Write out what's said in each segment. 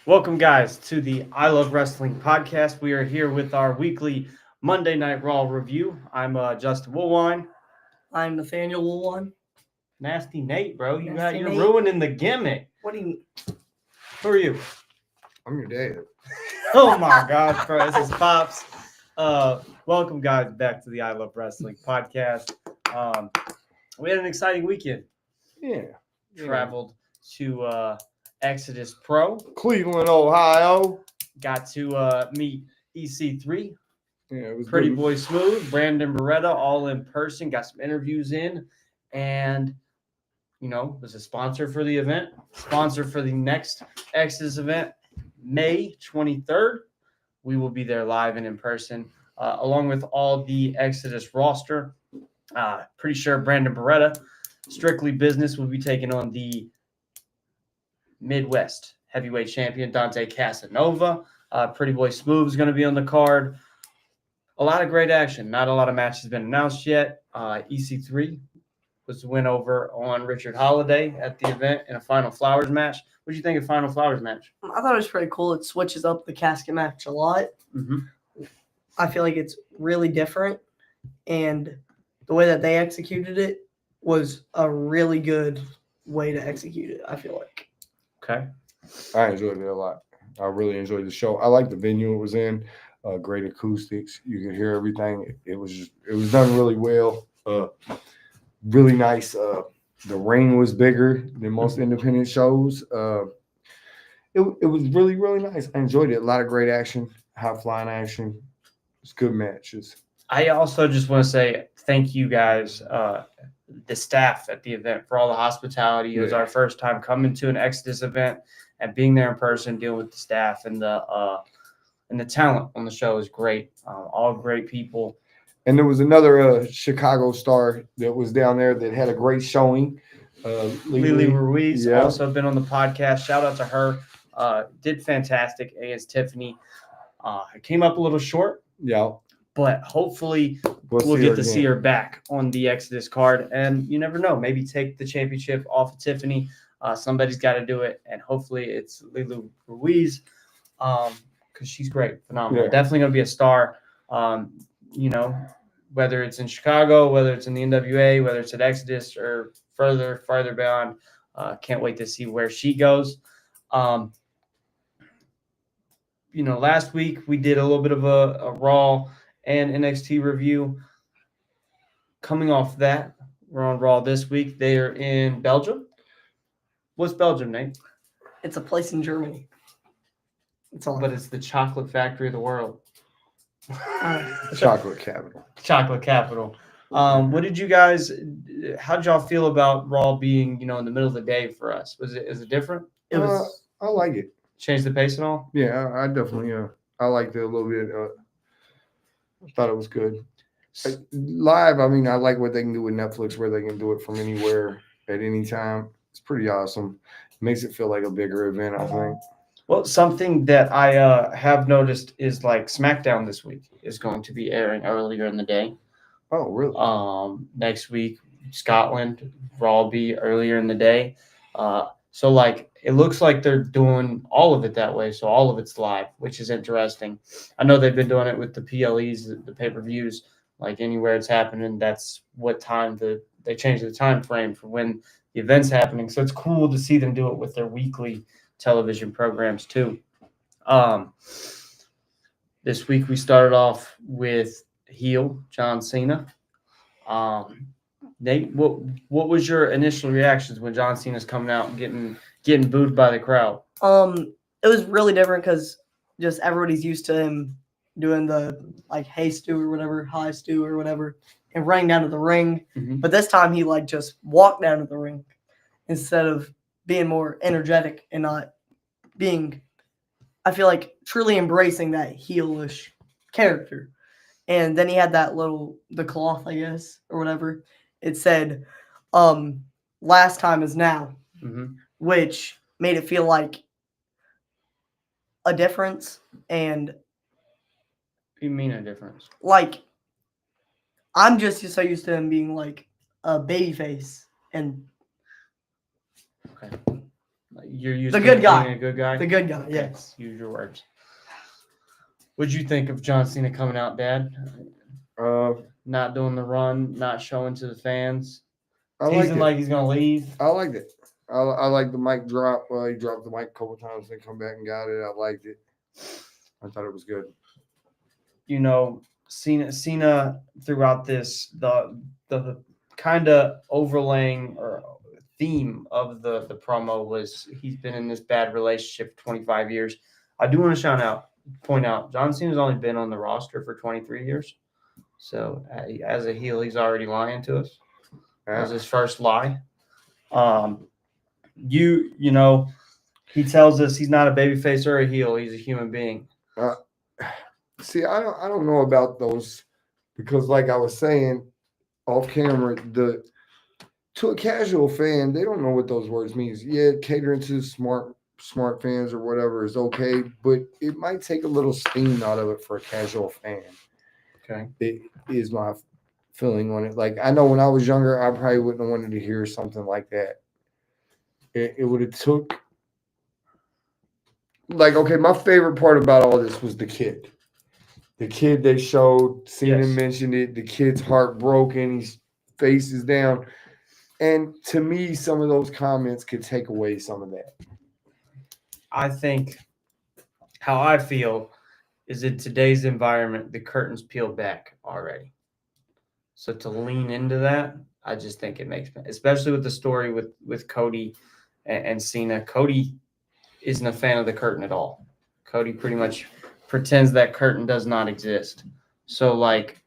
Welcome, guys, to the I Love Wrestling podcast. We are here with our weekly Monday Night Raw review. I'm Justin Woolwine. I'm Nathaniel Woolwine. Nasty Nate, bro. You're Nate. ruining the gimmick. What do you? Who are you? I'm your dad. Oh my gosh, bro. This is Pops. Welcome, guys, back to the I Love Wrestling podcast. We had an exciting weekend. Yeah. Traveled to Exodus Pro. Cleveland, Ohio. Got to meet EC3. Yeah, it was Pretty good. Boy Smooth, Brandon Beretta, all in person. Got some interviews in, and was a sponsor for the event. Sponsor for the next Exodus event, May 23rd. We will be there live and in person, along with all the Exodus roster. Pretty sure Brandon Beretta, Strictly Business, will be taking on the Midwest heavyweight champion Dante Casanova. Pretty Boy Smooth is going to be on the card. A lot of great action. Not a lot of matches have been announced yet. EC3 was the win over on Richard Holiday at the event in a Final Flowers match. What do you think of Final Flowers match? I thought it was pretty cool. It switches up the casket match a lot. Mm-hmm. I feel like it's really different, and the way that they executed it was a really good way to execute it, I feel like. Okay. I enjoyed it a lot. I really enjoyed the show. I liked the venue it was in. Great acoustics. You could hear everything. It was done really well. Really nice. The ring was bigger than most independent shows. It was really, really nice. I enjoyed it. A lot of great action, high flying action. It's good matches. I also just want to say thank you guys, the staff at the event, for all the hospitality. It was our first time coming to an Exodus event and being there in person, dealing with the staff, and the talent on the show is great. All great people. And there was another Chicago star that was down there that had a great showing. Lily Ruiz, yeah. also been on the podcast. Shout out to her. Did fantastic against Tiffany. It came up a little short. Yeah. But hopefully we'll get to see her back on the Exodus card. And you never know. Maybe take the championship off of Tiffany. Somebody's got to do it. And hopefully it's Lily Ruiz because she's great. Phenomenal. Yeah. Definitely going to be a star. Whether it's in Chicago, whether it's in the NWA, whether it's at Exodus or farther beyond. Can't wait to see where she goes. Last week we did a little bit of a Raw and NXT review. Coming off that, we're on Raw this week. They are in Belgium. What's Belgium, Nate? It's a place in Germany. It's all. But it's the chocolate factory of the world. Chocolate capital. Chocolate capital. What did you guys? How did y'all feel about Raw being, in the middle of the day for us? Is it different? It was. I like it. Change the pace and all? Yeah, I definitely. I liked it a little bit. I thought it was good. Live, I mean, I like what they can do with Netflix, where they can do it from anywhere at any time. It's pretty awesome. Makes it feel like a bigger event, I think. Well, something that I have noticed is like SmackDown this week is going to be airing earlier in the day. Oh, really? Next week, Scotland, Raw will be earlier in the day. So like it looks like they're doing all of it that way. So all of it's live, which is interesting. I know they've been doing it with the PLEs, the pay-per-views, like anywhere it's happening. That's what time they change the time frame for when the event's happening. So it's cool to see them do it with their weekly television programs too. This week we started off with heel John Cena. Nate, what was your initial reactions when John Cena's coming out and getting booed by the crowd? It was really different because just everybody's used to him doing the like "Hey Stu" or whatever, "Hi Stu" or whatever, and running down to the ring. Mm-hmm. But this time he like just walked down to the ring instead of being more energetic and not being, I feel like, truly embracing that heelish character. And then he had that the cloth, I guess, or whatever. It said, last time is now, Mm-hmm. which made it feel like a difference. And What do you mean a difference? like, I'm just so used to him being like a baby face. And Okay. You're used The to good him guy. being a good guy. The good guy, Okay, yes. Use your words. What'd you think of John Cena coming out, Dad? Not doing the run, not showing to the fans, I liked teasing it. like he's gonna leave. I liked it. I like the mic drop. He dropped the mic a couple times, then come back and got it. I liked it. I thought it was good. You know, Cena throughout this, the kind of overlaying or theme of the promo was he's been in this bad relationship for 25 years. I do want to point out, John Cena's only been on the roster for 23 years. So as a heel, he's already lying to us. That was his first lie. You know, he tells us he's not a babyface or a heel. He's a human being. See, I don't know about those because, like I was saying off camera, to a casual fan, they don't know what those words means. Yeah, catering to smart fans or whatever is okay, but it might take a little steam out of it for a casual fan. Okay, it is my feeling on it. Like I know when I was younger, I probably wouldn't have wanted to hear something like that. It would have took. Like, okay, my favorite part about all this was the kid. The kid they showed, Cena Yes. mentioned it. The kid's heartbroken. His face is down. And to me, some of those comments could take away some of that. I think how I feel is in today's environment, the curtain's peeled back already. So to lean into that, I just think it makes, especially with the story with Cody and Cena. Cody isn't a fan of the curtain at all. Cody pretty much pretends that curtain does not exist. So like,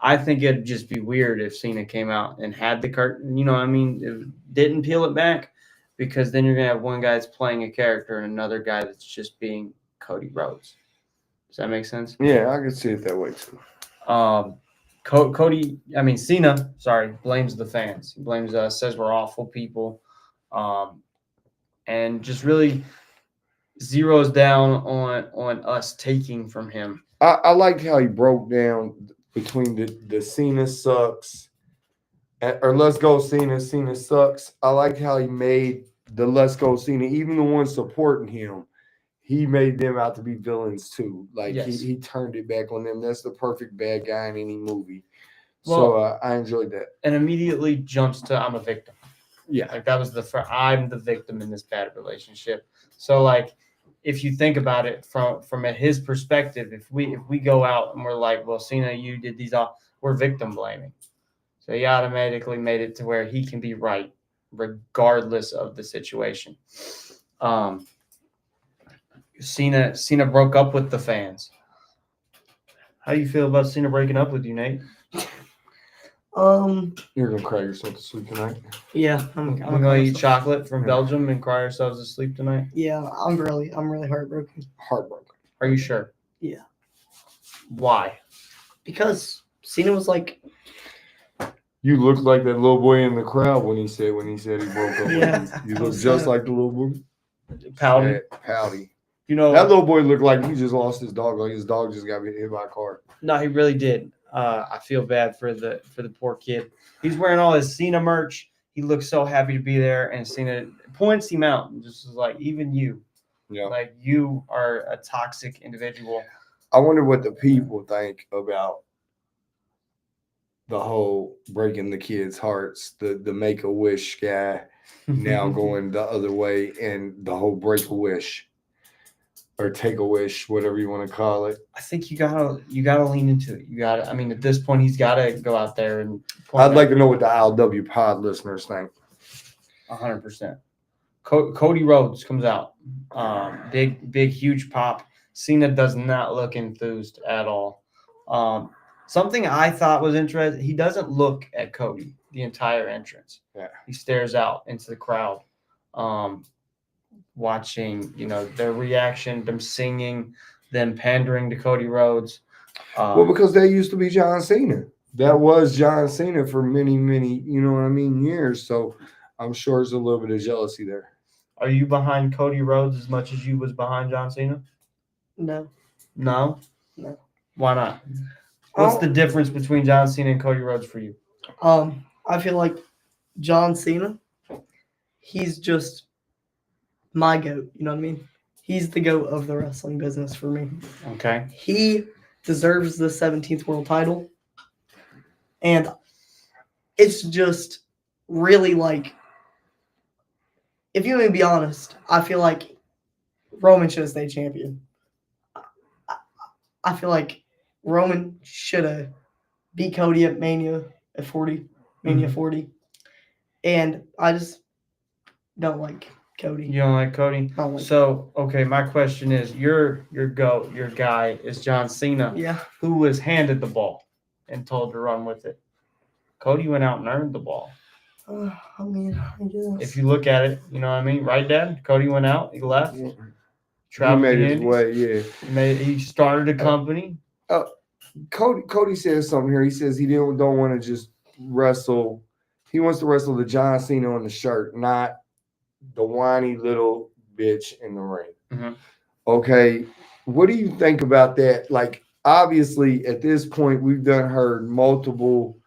I think it'd just be weird if Cena came out and had the curtain. You know, I mean, it didn't peel it back, because then you're gonna have one guy that's playing a character and another guy that's just being Cody Rhodes. Does that make sense? Yeah, I could see it that way too. Cena, blames the fans. He blames us, says we're awful people, and just really zeroes down on us taking from him. I liked how he broke down between the Cena sucks or let's go Cena sucks. I liked how he made the let's go Cena, even the ones supporting him, he made them out to be villains too. Like Yes. he turned it back on them. That's the perfect bad guy in any movie. Well, So I enjoyed that. And immediately jumps to I'm a victim. Yeah. Like that was I'm the victim in this bad relationship. So like, if you think about it from his perspective, if we go out and we're like, well, Cena, you did these all, we're victim blaming. So he automatically made it to where he can be right regardless of the situation. Cena broke up with the fans. How do you feel about Cena breaking up with you, Nate? You're gonna cry yourself to sleep tonight. Yeah, I'm gonna eat chocolate from Belgium and cry ourselves to sleep tonight. Yeah, I'm really heartbroken. Heartbroken. Are you sure? Yeah. Why? Because Cena was like, You look like that little boy in the crowd when he said he broke up. Yeah. With you. You look just like the little boy. Pouty. Pouty. You know That little boy looked like he just lost his dog. Like his dog just got hit by a car. No, he really did. I feel bad for the poor kid. He's wearing all his Cena merch. He looks so happy to be there, and Cena points him out and just is like, even you, like you are a toxic individual. I wonder what the people think about the whole breaking the kids' hearts, the Make-A-Wish guy now going the other way, and the whole break-a-wish or take-a-wish, whatever you want to call it. I think you gotta lean into it. I mean, at this point, he's got to go out there and. I'd like to know what the ILW pod listeners think. 100%. Cody Rhodes comes out, big, huge pop. Cena does not look enthused at all. Something I thought was interesting, he doesn't look at Cody the entire entrance. Yeah. He stares out into the crowd, watching, their reaction, them singing, them pandering to Cody Rhodes. Well, because that used to be John Cena. That was John Cena for many, years. So I'm sure there's a little bit of jealousy there. Are you behind Cody Rhodes as much as you was behind John Cena? No. No? No. Why not? What's the difference between John Cena and Cody Rhodes for you? I feel like John Cena, he's just my GOAT. You know what I mean? He's the GOAT of the wrestling business for me. Okay. He deserves the 17th world title. And it's just really like, if you want to be honest, I feel like Roman should have stayed champion. I feel like Roman should have beat Cody at Mania 40. And I just don't like Cody. You don't like Cody? I don't like So, okay, my question is, your GOAT, your guy is John Cena, Yeah. who was handed the ball and told to run with it. Cody went out and earned the ball. I mean, I guess. If you look at it, you know what I mean? Right, Dad? Cody went out, he left, He traveled made the his Indies, way, yeah. he started a company. Cody says something here. He says he don't want to just wrestle. He wants to wrestle the John Cena on the shirt, not the whiny little bitch in the ring. Mhm. Okay, what do you think about that? Like, obviously, at this point, we've done heard multiple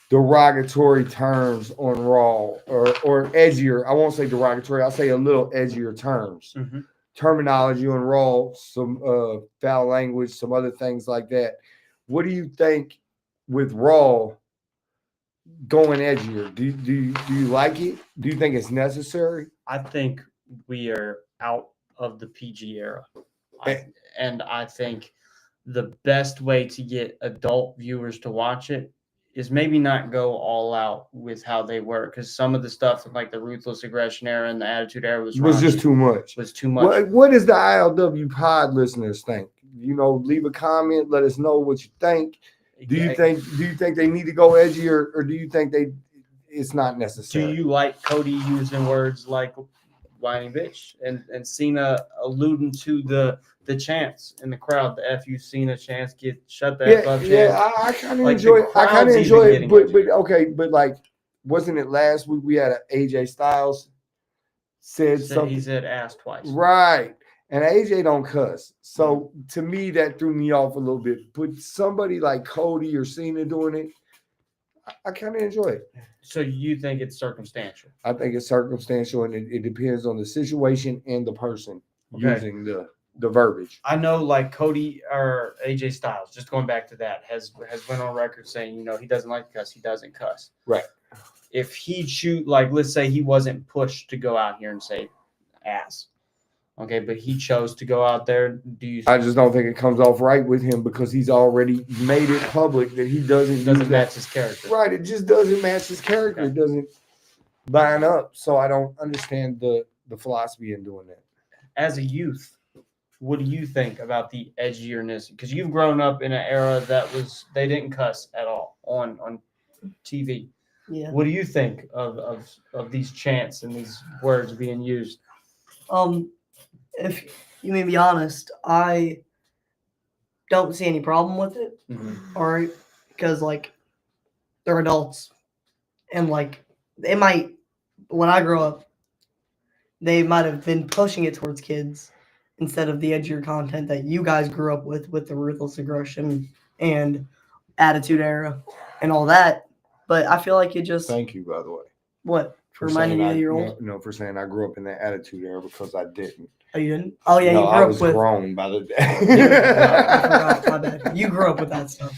derogatory terms on Raw, or edgier. I won't say derogatory. I'll say a little edgier terms. Mhm. Terminology on Raw, some foul language, some other things like that. What do you think with Raw going edgier? Do you like it? Do you think it's necessary? I think we are out of the PG era. And I think the best way to get adult viewers to watch it is maybe not go all out with how they were, because some of the stuff like the ruthless aggression era and the attitude era was just raunchy. too much. Was too much. What does the ILW pod listeners think? You know, leave a comment. Let us know what you think. Do you think they need to go edgier, or do you think it's not necessary? Do you like Cody using words like whiny bitch and Cena alluding to the chants in the crowd, the F you Cena chants, get shut that up chants? Yeah, I kind of Like, enjoy it. I kind of crowd's enjoy even it, getting but okay, but like, wasn't it last week we had AJ Styles said something? He said ass twice. Right. And AJ don't cuss. So to me, that threw me off a little bit. But somebody like Cody or Cena doing it, I kind of enjoy it. So you think it's circumstantial? I think it's circumstantial, and it depends on the situation and the person using the verbiage. I know, like Cody or AJ Styles, just going back to that, has went on record saying, you know, he doesn't like to cuss, he doesn't cuss. Right. If he'd shoot, like, let's say he wasn't pushed to go out here and say ass. Okay, but he chose to go out there. I just don't think it comes off right with him, because he's already made it public that he doesn't match his character. Right, it just doesn't match his character. Okay. It doesn't line up. So I don't understand the philosophy in doing that. As a youth, what do you think about the edgierness? Because you've grown up in an era that they didn't cuss at all on TV. Yeah. What do you think of these chants and these words being used? If you may be honest, I don't see any problem with it. Mm-hmm. All right, because like they're adults, and like they might, when I grow up, they might have been pushing it towards kids instead of the edgier content that you guys grew up with the ruthless aggression and attitude era and all that. But I feel like it just. Thank you, by the way. What? For reminding you that you're old? No, for saying I grew up in that attitude era, because I didn't. Oh, you didn't? Oh, yeah, No, you grew I up was with. grown by the day. I forgot, my bad. You grew up with that stuff.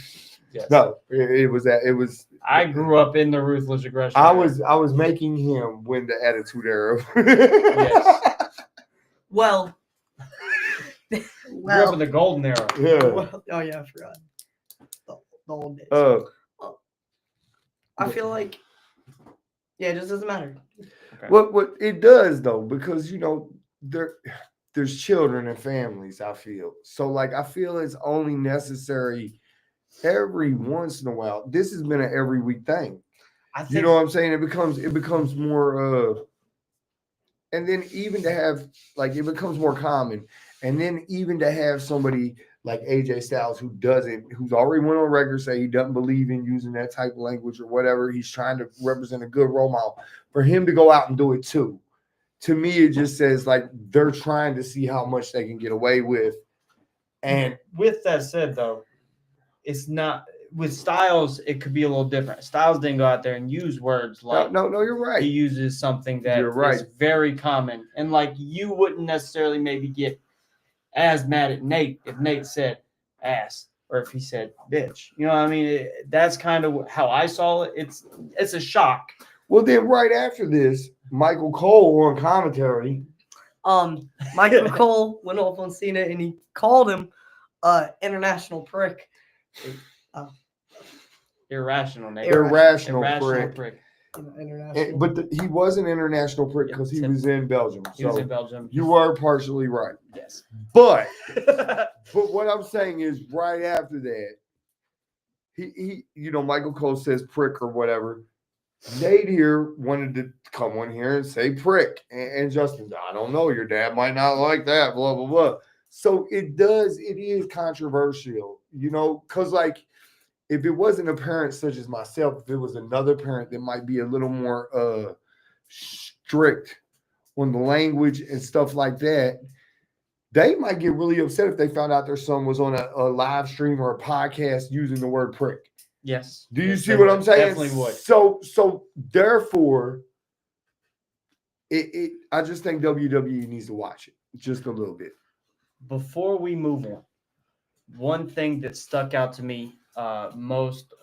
Yes. No, it was that. It was. I grew up in the ruthless aggression. I was making him win the attitude era. Yes. Well. Grew up in the golden era. Yeah. Well, oh yeah, I forgot. The old days. I feel like, yeah, it just doesn't matter. Okay. What it does though, because you know there's children and families. I feel so like I feel it's only necessary every once in a while. This has been an every week thing. You know what I'm saying? It becomes more. And then even to have like it becomes more common, and then even to have somebody like AJ Styles who's already went on record say he doesn't believe in using that type of language or whatever. He's trying to represent a good role model. For him to go out and do it too, to me, it just says like they're trying to see how much they can get away with. And with that said, though, it's not with Styles, it could be a little different. Styles didn't go out there and use words like No, you're right. he uses something that You're right. is very common. And like you wouldn't necessarily maybe get as mad at Nate if Nate said ass or if he said bitch. You know what I mean? That's kind of how I saw it. It's a shock. Well, then right after this, Michael Cole on commentary. Michael Cole went off on Cena and he called him international prick. Irrational, Nate. Irrational prick. International. But he was an international prick because he was in Belgium. He was in Belgium. You were partially right. Yes. But what I'm saying is right after that, he Michael Cole says prick or whatever. Nate here wanted to come on here and say prick. And Justin, I don't know, your dad might not like that, blah, blah, blah. So it is controversial, because like if it wasn't a parent such as myself, if it was another parent that might be a little more strict on the language and stuff like that, they might get really upset if they found out their son was on a live stream or a podcast using the word prick. Yes. Do you see what I'm saying? Definitely would. So therefore, I just think WWE needs to watch it just a little bit. Before we move on, one thing that stuck out to me most,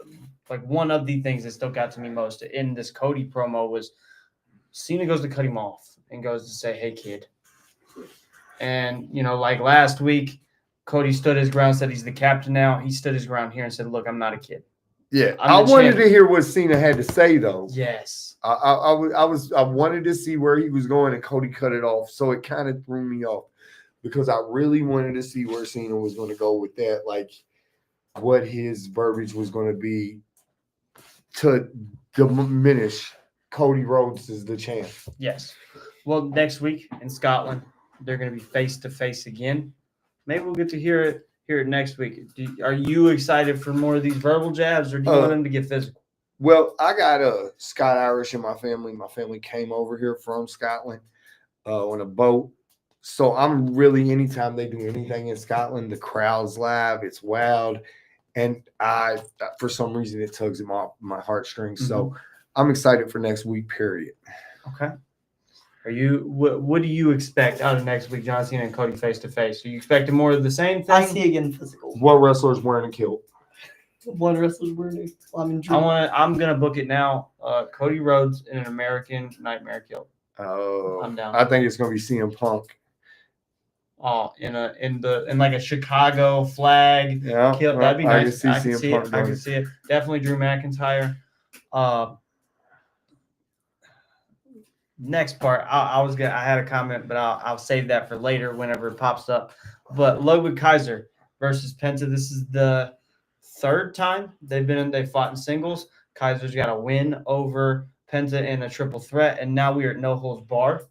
like one of the things that stuck out to me most in this Cody promo was Cena goes to cut him off and goes to say, "Hey, kid." And, like last week, Cody stood his ground, said he's the captain now. He stood his ground here and said, "Look, I'm not a kid." Yeah, I wanted to hear what Cena had to say, though. Yes, I wanted to see where he was going, and Cody cut it off, so it kind of threw me off because I really wanted to see where Cena was going to go with that, like what his verbiage was going to be to diminish Cody Rhodes as the champ. Yes. Well, next week in Scotland, they're going to be face to face again. Maybe we'll get to hear it next week. Are you excited for more of these verbal jabs, or do you want them to get physical? Well, I got a Scott Irish in my family. My family came over here from Scotland on a boat. So I'm really, anytime they do anything in Scotland, the crowd's live, it's wild. And for some reason, it tugs at my heartstrings. Mm-hmm. So I'm excited for next week, period. Okay. What do you expect out of next week, John Cena and Cody face to face? Are you expecting more of the same thing? I see it getting physical. What wrestler's wearing a kilt? One wrestler's wearing a I'm gonna book it now. Cody Rhodes in an American Nightmare kilt. Oh, I'm down. I think it's gonna be CM Punk. Oh, in like a Chicago flag kilt. That'd be nice. I can see it. I can see it. Definitely Drew McIntyre. Next part, I had a comment, but I'll save that for later whenever it pops up. But Ludwig Kaiser versus Penta. This is the third time they fought in singles. Kaiser's got a win over Penta in a triple threat, and now we are at no holds barred.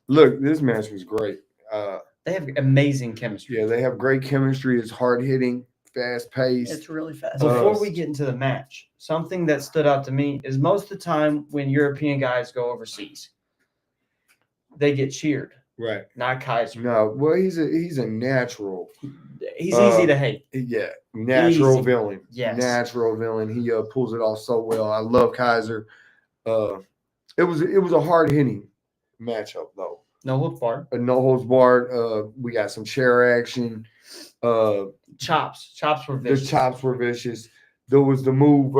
Look, this match was great. They have amazing chemistry. Yeah, they have great chemistry. It's hard hitting, fast paced. It's really fast. Before we get into the match, something that stood out to me is most of the time when European guys go overseas, they get cheered. Right. Not Kaiser. No, well, he's a natural. He's easy to hate. Yeah, natural villain. Yes. Natural villain. He pulls it off so well. I love Kaiser. It was a hard hitting matchup though. No holds barred. No holds barred. We got some chair action. Chops were vicious. The chops were vicious. There was the move.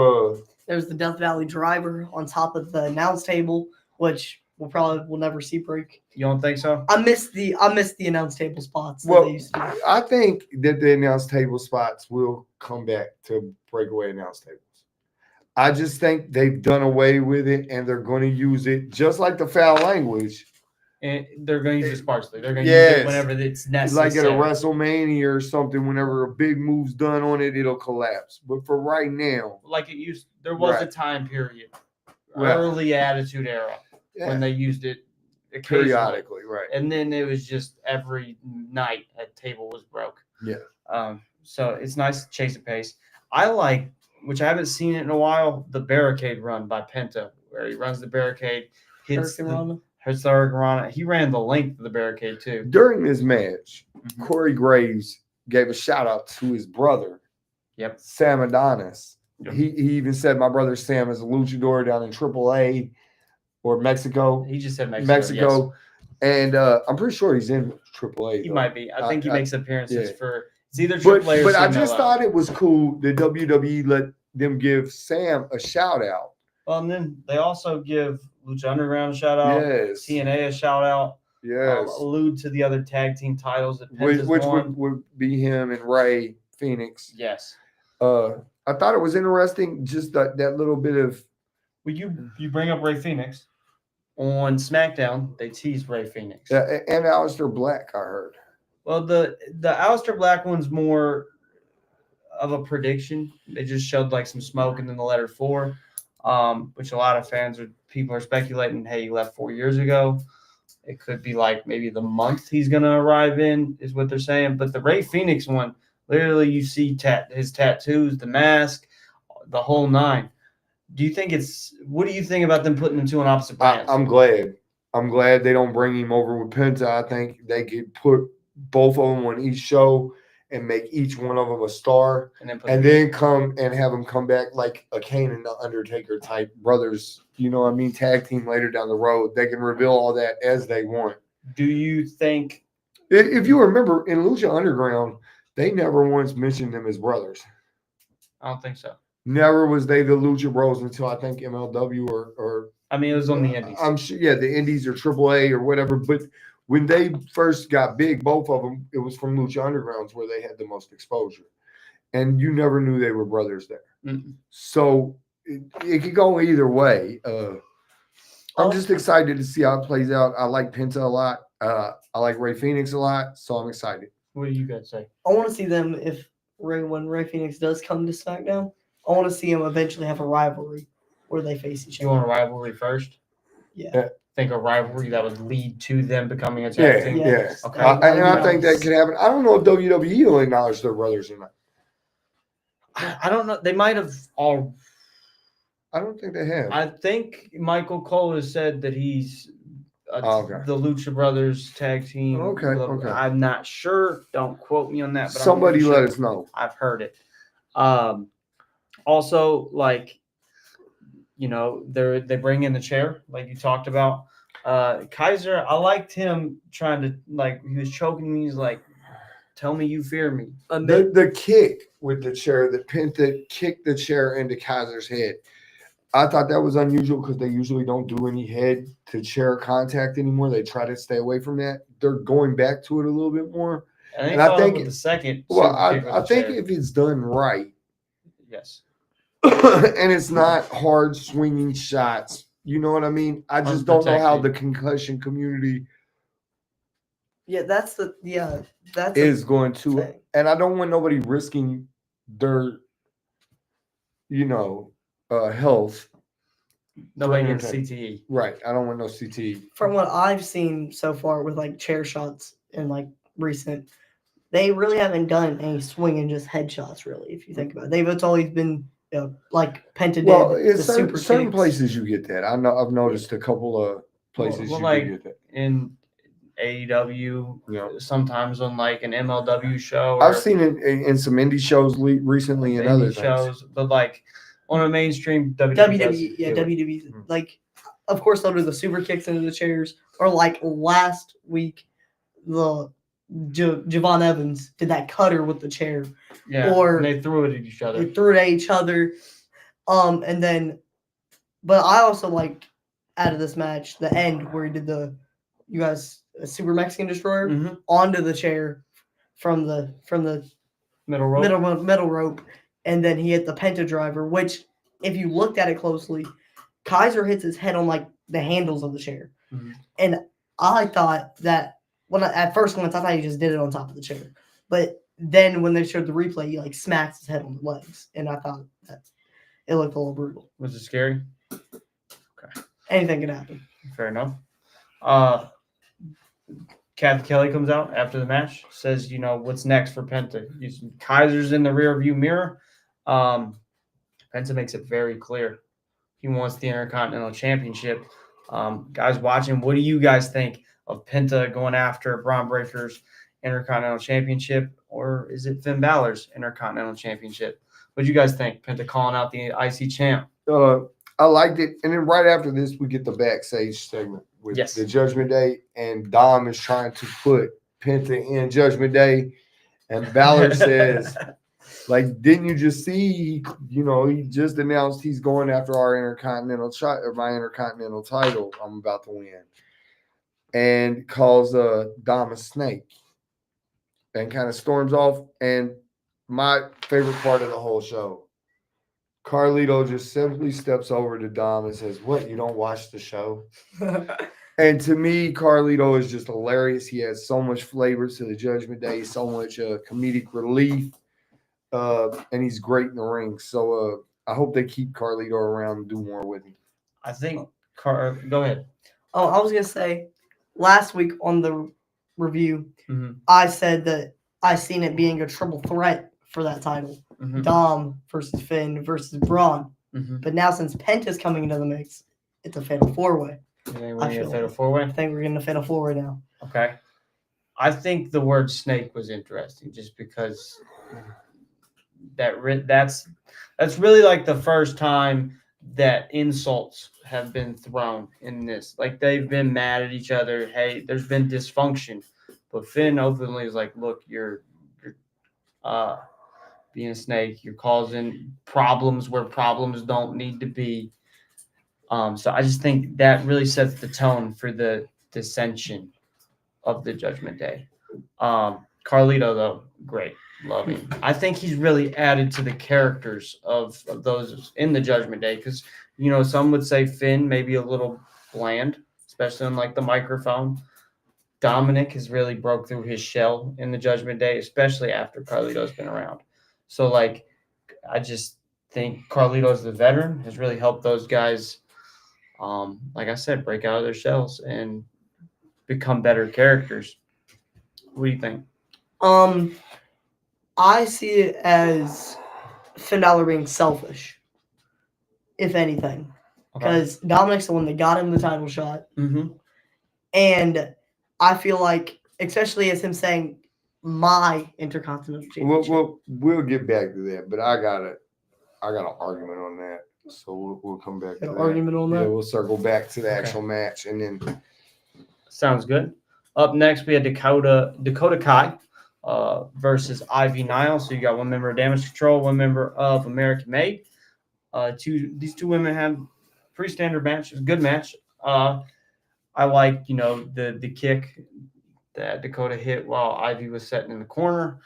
There was the Death Valley driver on top of the announce table, which we'll never see break. You don't think so? I miss the announce table spots. Well, they used to do. I think that the announce table spots will come back to breakaway announce tables. I just think they've done away with it, and they're going to use it just like the foul language. And they're going to use it sparsely. They're going to use it whenever it's necessary. Like at a Wrestlemania or something, whenever a big move's done on it, it'll collapse. But for right now, there was a time period, early Attitude Era, when they used it periodically, right? And then it was just every night a table was broke. Yeah. So it's nice to chase a pace. I like, which I haven't seen it in a while, the barricade run by Penta, where he runs the barricade, hits the Hurricanrana. He ran the length of the barricade too. During this match, Corey Graves gave a shout out to his brother, Yep. Sam Adonis. Yep. He even said my brother Sam is a luchador down in AAA or Mexico. He just said Mexico. Yes. And I'm pretty sure he's in AAA. He though. might be. I think he makes appearances yeah. for it's either AAA or But I CMLL. just thought it was cool that WWE let them give Sam a shout out. Well, and then they also give Lucha Underground a shout out. Yes. TNA a shout out. Yes. Allude to the other tag team titles that Which Penta's won. would be him and Ray Phoenix. Yes. I thought it was interesting, just that little bit of. Well, you bring up Ray Phoenix. On SmackDown, they teased Ray Phoenix. And Aleister Black, I heard. Well, the Aleister Black one's more of a prediction. They just showed like some smoke and then the letter 4, which a lot of people are speculating, hey, he left 4 years ago. It could be like maybe the month he's going to arrive in is what they're saying. But the Ray Phoenix one, literally you see his tattoos, the mask, the whole 9. What do you think about them putting them two on opposite brands? I'm glad. I'm glad they don't bring him over with Penta. I think they could put both of them on each show and make each one of them a star, and then come and have them come back like a Kane and the Undertaker type brothers. You know what I mean? Tag team later down the road. They can reveal all that as they want. Do you think? If you remember in Lucha Underground, they never once mentioned them as brothers. I don't think so. Never was they the Lucha Bros until I think MLW or I mean, it was on the Indies. I'm sure, yeah, the Indies or AAA or whatever. But when they first got big, both of them, it was from Lucha Undergrounds where they had the most exposure, and you never knew they were brothers there. Mm-mm. So it could go either way. I'm just excited to see how it plays out. I like Penta a lot. I like Ray Phoenix a lot, so I'm excited. What do you guys say? I want to see them when Ray Phoenix does come to SmackDown. I want to see them eventually have a rivalry where they face each other. You want a rivalry first? Yeah. Think a rivalry that would lead to them becoming a tag team? Yeah. Okay. And I think that could happen. I don't know if WWE will acknowledge their brothers or not. I don't know. They might have all. I don't think they have. I think Michael Cole has said that he's the Lucha Brothers tag team. Okay. I'm not sure. Don't quote me on that. But Somebody I'm let us know. I've heard it. Also, like, you know, they bring in the chair, like you talked about. Kaiser, I liked him trying to, like, he was choking me. He's like, tell me you fear me. The kick with the chair, that Penta kicked the chair into Kaiser's head. I thought that was unusual because they usually don't do any head to chair contact anymore. They try to stay away from that. They're going back to it a little bit more. And I think the second. Well, I think if it's done right. Yes. And it's not hard swinging shots. You know what I mean? I just don't know how the concussion community that's going to thing. And I don't want nobody risking their health. Nobody gets CTE. Right. I don't want no CTE. From what I've seen so far with like chair shots and like recent, they really haven't done any swinging, just headshots, really, if you think about it. It's always been like Penta did. Well, the certain places you get that. I've noticed a couple of places you like get that. In AEW, sometimes on like an MLW show. I've seen it in some indie shows recently and other shows, but like on a mainstream WWE. WWE. Like, of course, they'll do the super kicks into the chairs, or like last week, the Javon Evans did that cutter with the chair. Yeah, or they threw it at each other. And then, but I also liked out of this match the end where he did the Super Mexican Destroyer onto the chair from the middle rope. Middle rope, and then he hit the Penta driver, which if you looked at it closely, Kaiser hits his head on like the handles of the chair, and I thought that at first glance I thought he just did it on top of the chair, but then when they showed the replay, he like smacks his head on the legs, and I thought that it looked a little brutal. Was it scary? Okay. Anything could happen. Fair enough. Kathy Kelly comes out after the match, says, what's next for Penta? Kaiser's in the rear view mirror. Penta makes it very clear. He wants the Intercontinental Championship. Guys watching, what do you guys think of Penta going after Braun Breaker's Intercontinental Championship, or is it Finn Balor's Intercontinental Championship? What do you guys think? Penta calling out the IC champ. I liked it. And then right after this, we get the backstage segment with Yes. the Judgment Day. And Dom is trying to put Penta in Judgment Day. And Balor says, like, didn't you just see, he just announced he's going after our my Intercontinental title I'm about to win. And calls Dom a snake. And kind of storms off. And my favorite part of the whole show, Carlito just simply steps over to Dom and says, "What, you don't watch the show?" And to me, Carlito is just hilarious. He has so much flavor to the Judgment Day, so much comedic relief, and he's great in the ring. So I hope they keep Carlito around and do more with him. I think go ahead. Oh, I was going to say, last week on the review, Mhm. I said that I seen it being a triple threat for that title. Mhm. Dom versus Finn versus Braun. Mhm. But now since Penta's coming into the mix, it's a fatal four-way. You think I we're feel a fatal like- four-way? I think we're getting a fatal four-way now. Okay. I think the word snake was interesting just because that's really like the first time that insults have been thrown in this. Like they've been mad at each other. Hey, there's been dysfunction. But Finn openly is like, look, you're being a snake. You're causing problems where problems don't need to be. So I just think that really sets the tone for the dissension of the Judgment Day. Carlito, though, great. Love him. I think he's really added to the characters of those in the Judgment Day because, some would say Finn maybe a little bland, especially on like the microphone. Dominic has really broke through his shell in the Judgment Day, especially after Carlito's been around. So, like, I just think Carlito's the veteran has really helped those guys, like I said, break out of their shells and become better characters. What do you think? I see it as Finn Balor being selfish, if anything, because Dominic's the one that got him the title shot, and I feel like, especially as him saying, "My Intercontinental Championship." We'll get back to that, but I got an argument on that, so we'll come back to Got an that. argument on that? Yeah, we'll circle back to the actual match, and then Sounds good. Up next, we had Dakota Kai versus Ivy Nile. So you got one member of Damage Control, one member of American Made. These two women have pretty standard match. It was a good match. I like, the kick that Dakota hit while Ivy was sitting in the corner.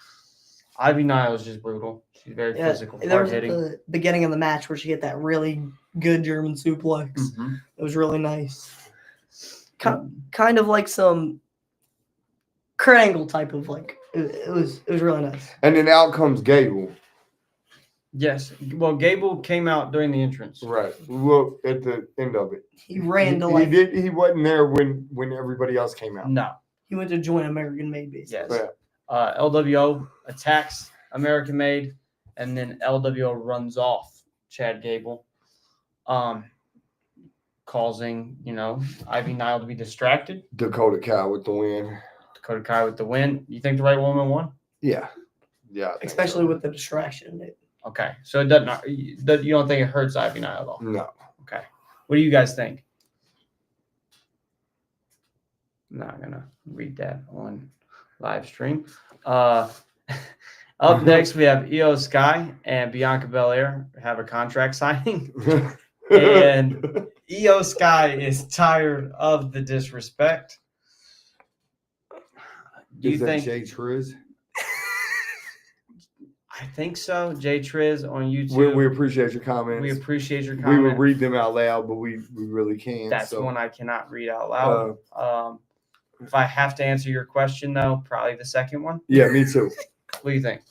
Ivy Nile is just brutal. She's very physical, There was hard-hitting. the beginning of the match where she hit that really good German suplex. Mhm. It was really nice. Kind of like some Kurt Angle type of it was really nice. And then out comes Gable. Yes. Well, Gable came out during the entrance. Right. Look at the end of it. He ran to He wasn't there when everybody else came out. No. he went to join American Made basically. Yes. LWO attacks American Made, and then LWO runs off Chad Gable, causing, Ivy Nile to be distracted. Dakota Kai with the win. Dakota Kai with the win. You think the right woman won? Yeah. Yeah. I think Especially so. with the distraction. Okay. So it doesn't. You don't think it hurts Ivy Nile at all? No. Okay. What do you guys think? I'm not gonna read that on live stream. Up next, we have Io Sky and Bianca Belair have a contract signing, and Io Sky is tired of the disrespect. Do you Is that think? Jay Triz? I think so. Jay Triz on YouTube. We appreciate your comments. We appreciate your We comment. would read them out loud, but we really can't. That's so. one I cannot read out loud. If I have to answer your question, though, probably the second one. Yeah, me too. What do you think?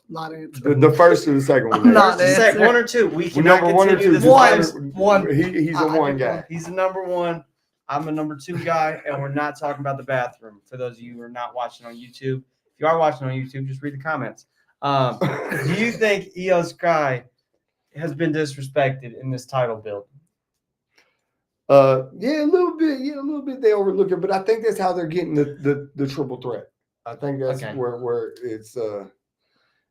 Not answering. The first or the second one? I'm not Nate? answering. One or two. We Well, cannot number one or continue two. this. One. He's a one guy. He's the number one. I'm a number two guy, and we're not talking about the bathroom. For those of you who are not watching on YouTube, if you are watching on YouTube, just read the comments. Do you think Io Sky has been disrespected in this title build? Yeah, a little bit. Yeah, a little bit. They overlook it, but I think that's how they're getting the triple threat. I think that's Okay. where it's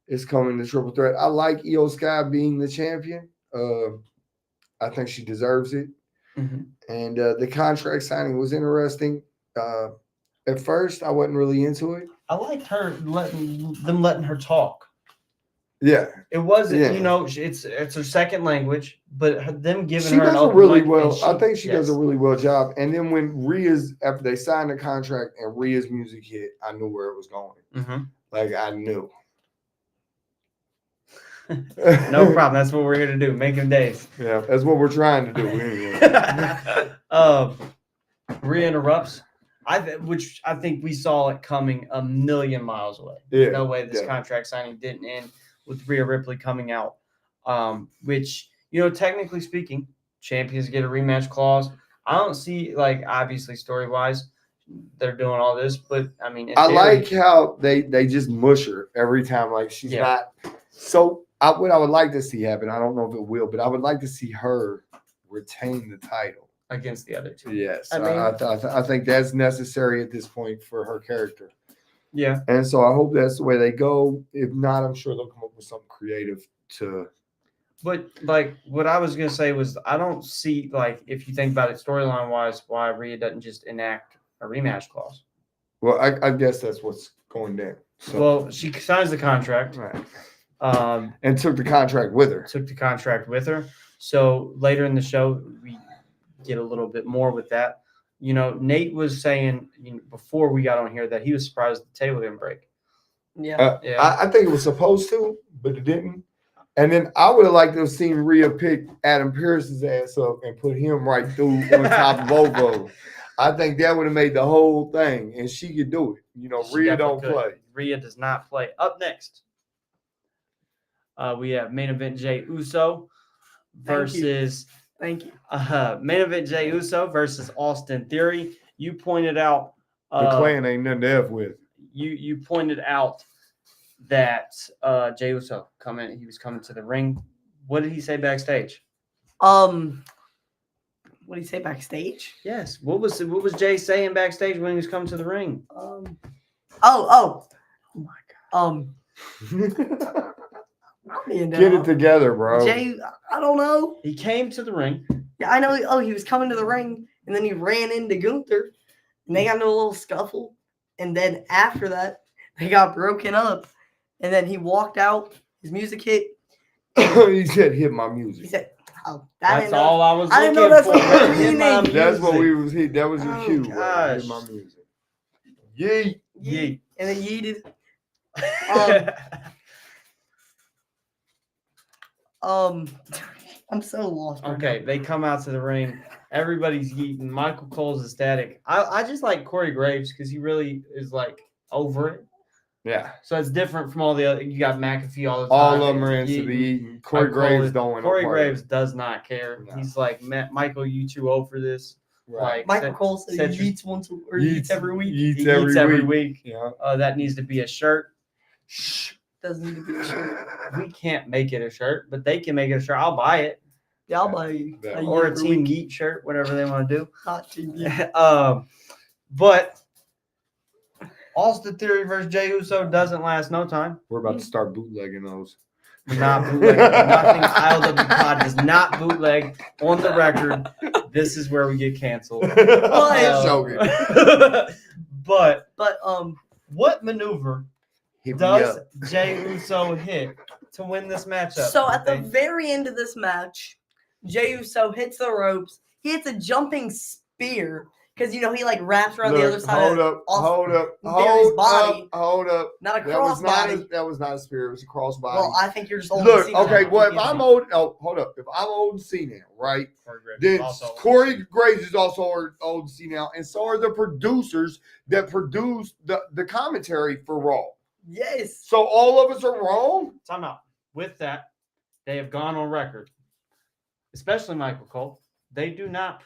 is coming to Triple Threat. I like Io Sky being the champion. I think she deserves it. Mhm. And the contract signing was interesting. At first, I wasn't really into it. I liked her letting her talk. Yeah, It wasn't, Yeah. you know, it's her second language, but them giving she her an does a open really mic, well. and I think she does a yes. really well job. And then when after they signed the contract and Rhea's music hit, I knew where it was going. Mhm. Like I knew. No problem. That's what we're here to do. Making days. Yeah, that's what we're trying to do. Anyway. Re-interrupts. Which I think we saw it coming a million miles away. Yeah, There's no way this yeah. contract signing didn't end with Rhea Ripley coming out. Which, you know, technically speaking, champions get a rematch clause. I don't see, like, obviously story-wise, they're doing all this, but I mean, in I theory, like how they just mush her every time. Like she's not. So what I would like to see happen, I don't know if it will, but I would like to see her retain the title against the other two. Yes, I mean- I think that's necessary at this point for her character. Yeah. And so I hope that's the way they go. If not, I'm sure they'll come up with something creative to. But like what I was gonna say was I don't see, like, if you think about it storyline wise, why Rhea doesn't just enact a rematch clause. Well, I guess that's what's going down. So, Well, she signs the contract. right. And took the contract with her. took the contract with her. So later in the show, we get a little bit more with that. You know, Nate was saying, you know, before we got on here that he was surprised the table didn't break. Yeah. Yeah. I think it was supposed to, but it didn't. And then I would have liked to have seen Rhea pick Adam Pearce's ass up and put him right through on top of both of them. I think that would have made the whole thing, and she could do it. You know, She Rhea definitely don't could. play. Rhea does not play. Up next, we have main event Jey Uso versus Thank you. main event Jey Uso versus Austin Theory. You pointed out The clan ain't nothing to F with. you pointed out that Jey Uso he was coming to the ring. What did he say backstage? What did he say backstage? Yes. What was Jey saying backstage when he was coming to the ring? Oh my god. Get it together, bro. Jey, I don't know. He came to the ring. Yeah, I know. Oh, he was coming to the ring, and then he ran into Gunther, and they got into a little scuffle. And then after that, they got broken up. And then he walked out. His music hit. He said, "Hit my He music." said, "Oh, That's all I was I looking didn't know that's for. what Hit you my mean. That's what music. we was hit. That was your Oh, cue. gosh. Hit my music. Yeet. Yeet. And then yeeted. I'm so lost. Right Okay, they come out to the ring. Everybody's eating. Michael Cole's ecstatic. I just like Corey Graves because he really is like over it. Yeah. So it's different from all the other. You got McAfee all the time. All of them are into Yeeting. the eating. Corey Graves don't want Corey no part of it. Graves does not care. No. He's like, Michael, you too old for this. Right. Like, Michael Cole said set he your- eats once or he eats every week. Eats he eats every week. Yeah. That needs to be a shirt. Shh. Doesn't need to be a shirt. We can't make it a shirt, but they can make it a shirt. I'll buy it. Yeah, I'll buy you. Yeah. Or a every Team week. Yeet shirt, whatever they want to do. Hot Team Yeet. But Austin Theory versus Jey Uso doesn't last no time. We're about to start bootlegging those. We're not bootlegging. Nothing ILW Pod does not bootleg on the record. This is where we get canceled. Joking. But But what maneuver Hit me does up. Jey Uso hit to win this matchup? so at the very end of this match, Jey Uso hits the ropes. He hits a jumping spear because he like wraps around the other side. Hold of up, hold up, Theory's hold body. up, hold up. Not a That was not crossbody. that was not a spear. It was a crossbody. Well, I think you're just old. Look, Cena okay. now. Well, if You can't I'm see. old, hold up. If I'm old and see now, right? Then Corey Graves is also old and see now, and so are the producers that produce the commentary for Raw. Yes. So all of us are wrong. Time out. With that, they have gone on record, especially Michael Cole. They do not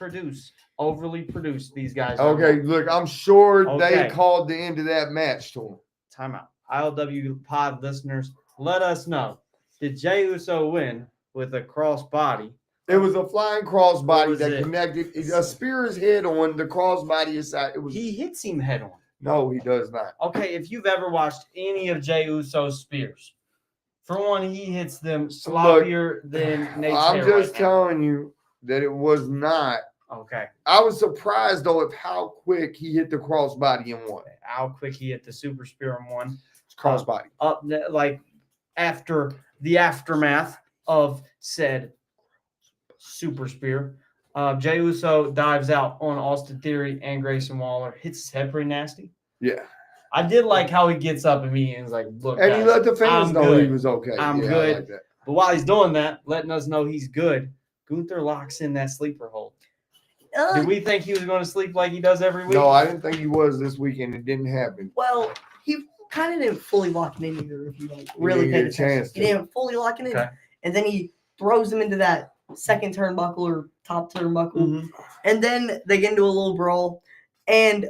overly produce these guys. Okay, look, I'm sure they Okay. called the end of that match to him. Time out. ILW Pod listeners, let us know. Did Jey Uso win with a crossbody? It was a flying crossbody was that it? connected a spear's head on the crossbody inside. It was He hits him head on. no, he does not. Okay, if you've ever watched any of Jey Uso's spears, For one, he hits them sloppier than Nate's I'm hair just right now. telling you that it was not. Okay. I was surprised though of how quick he hit the crossbody in one. How quick he hit the super spear in one. It's crossbody. Like after the aftermath of said super spear. Jey Uso dives out on Austin Theory and Grayson Waller, hits his head pretty nasty. Yeah. I did like how he gets up immediately and is like, look, And guys, he let the fans I'm know good. he was okay. I'm yeah, good. I like that. But while he's doing that, letting us know he's good, Gunther locks in that sleeper hold. Did we think he was going to sleep like he does every week? No, I didn't think he was this weekend. It didn't happen. Well, he kind of didn't fully lock it in either. If you like really didn't paid get a chance attention, he to. didn't fully lock it in, Okay. and then he throws him into that second turnbuckle or top turnbuckle, Mhm. and then they get into a little brawl. And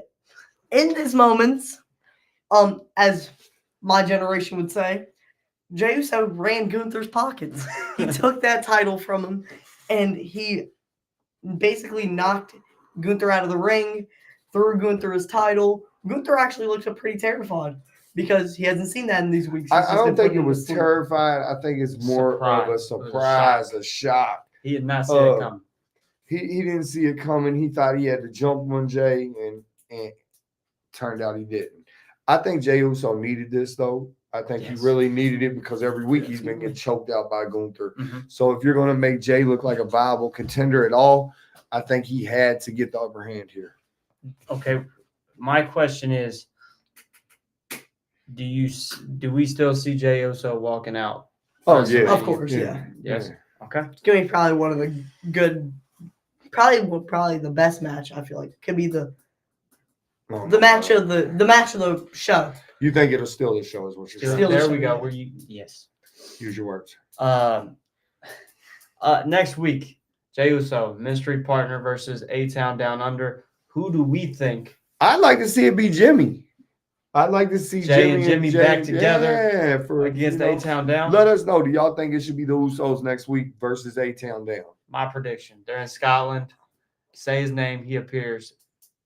in these moments, as my generation would say, Jey Uso ran Gunther's pockets. He took that title from him, and he basically knocked Gunther out of the ring, threw Gunther his title. Gunther actually looks pretty terrified because he hasn't seen that in these weeks. I don't think it was terrified. I think it's more of a Surprise. It was a surprise, shock. a shock. He did not see it coming. He didn't see it coming. He thought he had to jump on Jay, and turned out he didn't. I think Jey Uso needed this, though. I think Yes. he really needed it because every week he's been getting choked out by Gunther. Mhm. So if you're going to make Jay look like a viable contender at all, I think he had to get the upper hand here. Okay, my question is, do we still see Jey Uso walking out? Oh, yeah. Of course, yeah. Yes. Okay. It's gonna be probably one of the good, probably the best match. I feel like it could be the match of the show. You think it'll steal the show is what you're saying. Steal the There show, we go. yeah. Where you yes. Use your words. Next week, Jey Uso, mystery partner versus A-Town Down Under. Who do we think? I'd like to see it be Jimmy. I'd like to see Jay and Jimmy back together for against A-Town Down? Let us know. Do y'all think it should be the Usos next week versus A-Town Down? My prediction. They're in Scotland. Say his name. He appears.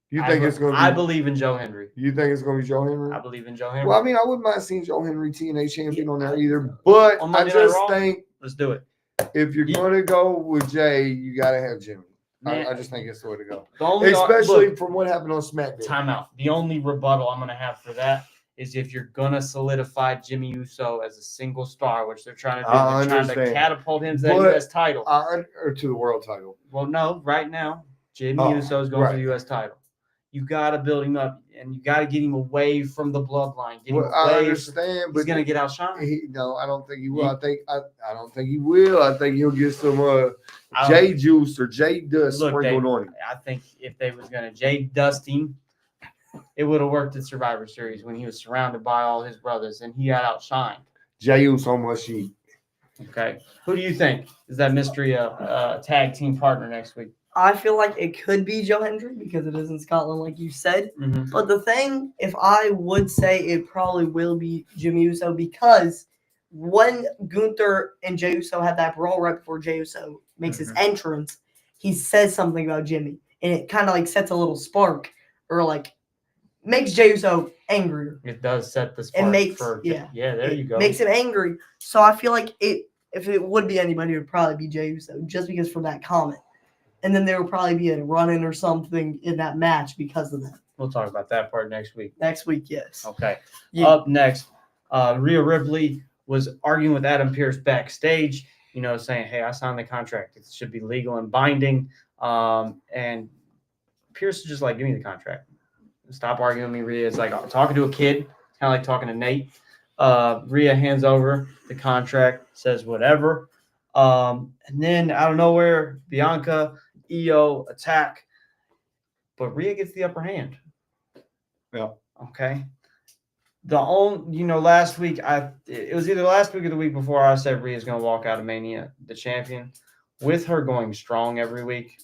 You think it's going to be? I believe in Joe Henry. You think it's going to be Joe Henry? I believe in Joe Henry. Well, I mean, I wouldn't mind seeing Joe Henry TNA champion on there either. But On I Monday Night just Raw? think Let's do it. if you're going to go with Jay, you got to have Jimmy. Man, I just think it's the way to go. the only, Especially look, from what happened on SmackDown. timeout. The only rebuttal I'm going to have for that is if you're going to solidify Jimmy Uso as a single star, which they're trying to do. I They're trying to understand. catapult him to that But U.S. title. Or to the world title. Well, no, right now, Jimmy Uso is going for the U.S. title. You got to build him up, and you got to get him away from the bloodline. Get him Well, I away. understand, He's but going to get outshined. no, I don't think he will. I don't think he will. I think he'll get some J juice or J dust Look, sprinkled on him. I think if they was going to Jay dust him, it would have worked at Survivor Series when he was surrounded by all his brothers and he got outshined. J Uso must eat. Okay. Who do you think is that mystery tag team partner next week? I feel like it could be Joe Hendry because it is in Scotland, like you said. Mm-hmm. But the thing, if I would say it probably will be Jimmy Uso because when Gunther and Jey Uso had that brawl right before Jey Uso makes his entrance, he says something about Jimmy. And it kind of like sets a little spark or like makes Jey Uso angrier. It does set the spark. It makes, yeah, there you go. Makes him angry. So I feel like if it would be anybody, it would probably be Jey Uso just because from that comment. And then there will probably be a run-in or something in that match because of that. We'll talk about that part next week. Next week, yes. Okay. Yeah. Up next, Rhea Ripley was arguing with Adam Pearce backstage, saying, hey, I signed the contract. It should be legal and binding. And Pearce is just like, give me the contract. Stop arguing with me, Rhea. It's like talking to a kid. It's kind of like talking to Nate. Rhea hands over the contract, says whatever. And then out of nowhere, Bianca, Io attack. But Rhea gets the upper hand. Yeah. Okay. Last week, it was either last week or the week before I said Rhea's going to walk out of Mania, the champion. With her going strong every week,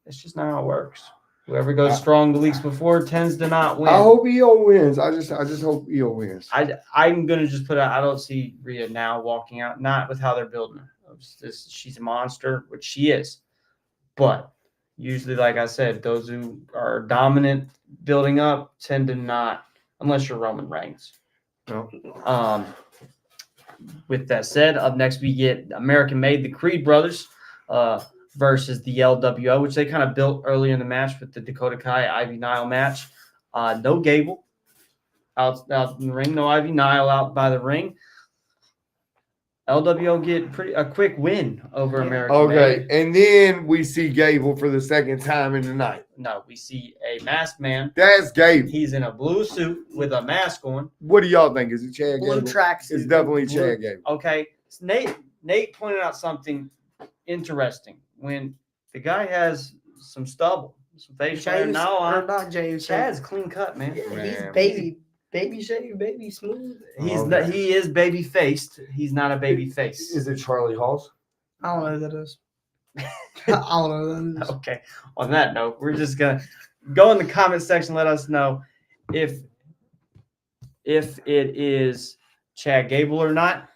it's just not how it works. Whoever goes strong the weeks before tends to not win. I hope Io wins. I just hope Io wins. I'm going to just put out, I don't see Rhea now walking out, not with how they're building her. She's a monster, which she is. But usually, like I said, those who are dominant building up tend to not, unless you're Roman Reigns. No. with that said, up next we get American Made, the Creed brothers, versus the LWO, which they kind of built early in the match with the Dakota Kai Ivy Nile match. No Gable out in the ring, no Ivy Nile out by the ring. LWO get a quick win over American Okay, Made. and then we see Gable for the second time in the night. No, we see a masked man. That's Gable. He's in a blue suit with a mask on. What do y'all think? Is it Chad Blue Gable? tracksuit. It's definitely Blue- Chad Gable. Okay, Nate pointed out something interesting. When the guy has some stubble, some facial hair. No, not James. Chad's clean cut, man. He's Man. baby shave, baby smooth. He is baby faced. He's not a baby face. Is it Charlie Halls? I don't know who that is. I don't know who that is. Okay. On that note, we're just gonna go in the comment section. Let us know if it is Chad Gable or not.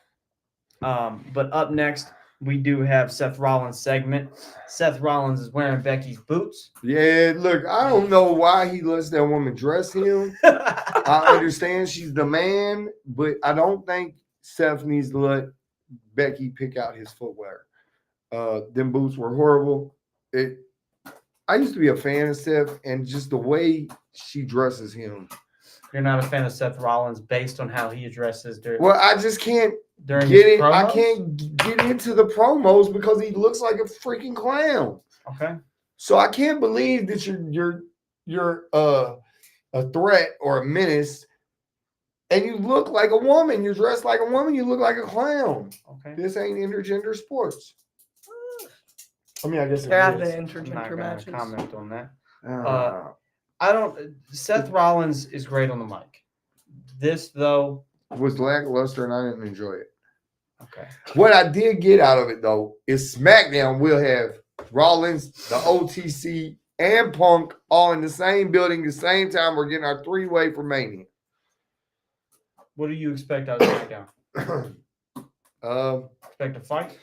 But up next, we do have Seth Rollins segment. Seth Rollins is wearing Becky's boots. Yeah, look, I don't know why he lets that woman dress him. I understand she's the man, but I don't think Seth needs to let Becky pick out his footwear. Them boots were horrible. I used to be a fan of Seth, and just the way she dresses him. You're not a fan of Seth Rollins based on how he addresses during. Well, I just can't during get his it. I promos? can't get into the promos because he looks like a freaking clown. Okay. So I can't believe that you're a threat or a menace, and you look like a woman. You're dressed like a woman. You look like a clown. Okay. This ain't intergender sports. I mean, I guess it There have been is. I'm not intergender gonna matches. comment on that. Uh, I don't. Seth Rollins is great on the mic. This though. was lackluster, and I didn't enjoy it. Okay. What I did get out of it though is SmackDown will have Rollins, the OTC, and Punk all in the same building, the same time. We're getting our three-way for Mania. What do you expect out of SmackDown? Expect a fight?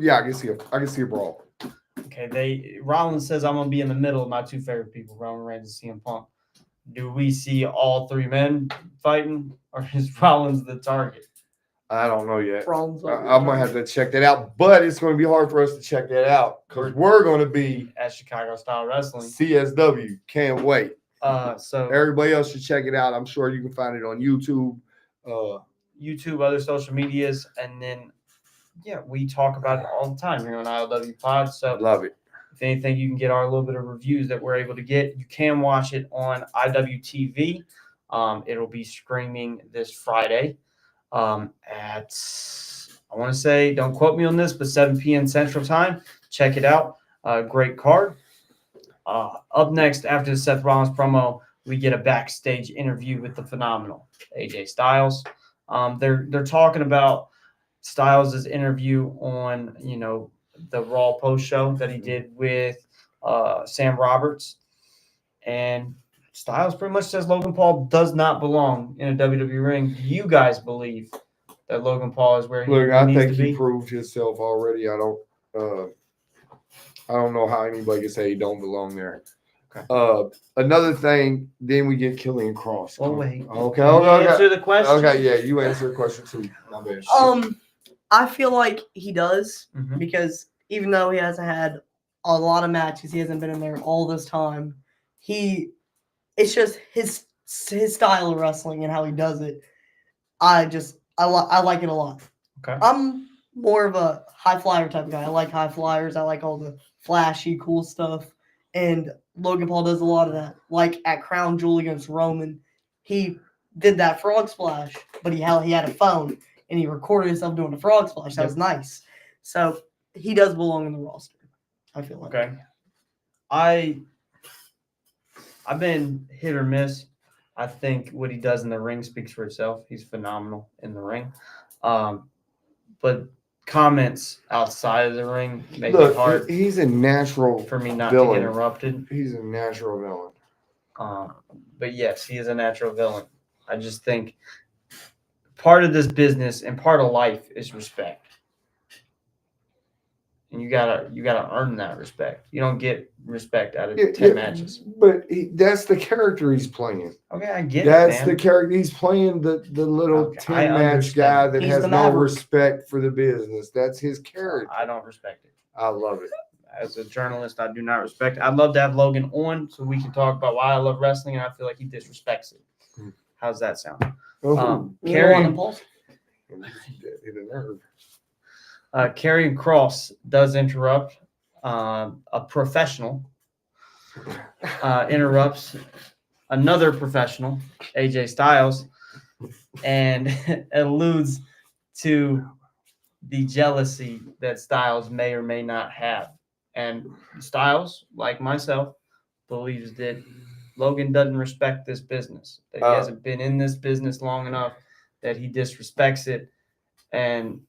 Yeah, I can see a brawl. Okay. Rollins says I'm gonna be in the middle of my two favorite people, Roman Reigns and CM Punk. Do we see all three men fighting, or is Rollins the target? I don't know yet. Rollins I'm gonna have to check that out, but it's gonna be hard for us to check that out because we're gonna be At Chicago Style Wrestling. CSW. Can't wait. So Everybody else should check it out. I'm sure you can find it on YouTube. YouTube, other social medias, and then we talk about it all the time here on ILW Pod. So Love it. if anything, you can get our little bit of reviews that we're able to get. You can watch it on IWTV. It'll be streaming this Friday at, I want to say, don't quote me on this, but 7 p.m. Central Time. Check it out. Great card. Up next, after the Seth Rollins promo, we get a backstage interview with the phenomenal AJ Styles. They're talking about Styles' interview on, the Raw post show that he did with Sam Roberts. And Styles pretty much says Logan Paul does not belong in a WWE ring. Do you guys believe that Logan Paul is where he I needs think to he be? proved himself already. I don't know how anybody can say he don't belong there. Okay. Another thing, then we get Killian Cross. Oh, wait. Okay. Answer the question. Okay, yeah, you answer the question too. My bad. I feel like he does Mhm. because even though he hasn't had a lot of matches, he hasn't been in there all this time. It's just his style of wrestling and how he does it. I like it a lot. Okay. I'm more of a high flyer type of guy. I like high flyers. I like all the flashy, cool stuff. And Logan Paul does a lot of that. Like at Crown Jewel against Roman, he did that frog splash, but he had a phone and he recorded himself doing a frog splash. That was nice. So he does belong in the roster, I feel like. Okay. I've been hit or miss. I think what he does in the ring speaks for itself. He's phenomenal in the ring. But comments outside of the ring make it hard Look, he's a natural for me not villain. to get interrupted. He's a natural villain. But yes, he is a natural villain. I just think part of this business and part of life is respect. and you gotta earn that respect. You don't get respect out of Yeah, 10 yeah, matches. But that's the character he's playing. Okay, I get That's it, the man. character. He's playing the little Okay, I 10 match guy understand. that He's has the no Maverick. respect for the business. That's his character. I don't respect it. I love it. As a journalist, I do not respect it. I'd love to have Logan on so we can talk about why I love wrestling, and I feel like he disrespects it. How's that sound? Oh, Karrion hit a nerve. Karrion Kross does interrupt. A professional interrupts another professional, AJ Styles, and alludes to the jealousy that Styles may or may not have. And Styles, like myself, believes that Logan doesn't respect this business, that he hasn't been in this business long enough, that he disrespects it, and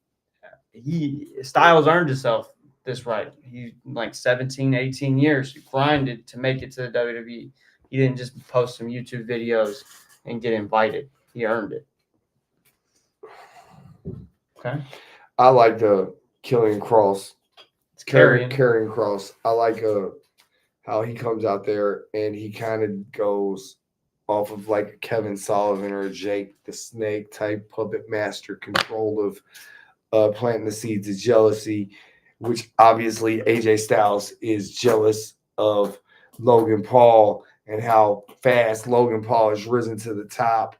Styles earned himself this right. He like 17, 18 years. He grinded to make it to the WWE. He didn't just post some YouTube videos and get invited. He earned it. Okay. I like the Killing Cross. It's Karrion. Carrying Cross. I like how he comes out there and he kind of goes off of like a Kevin Sullivan or a Jake the Snake type puppet master control of planting the seeds of jealousy, which obviously AJ Styles is jealous of Logan Paul and how fast Logan Paul has risen to the top.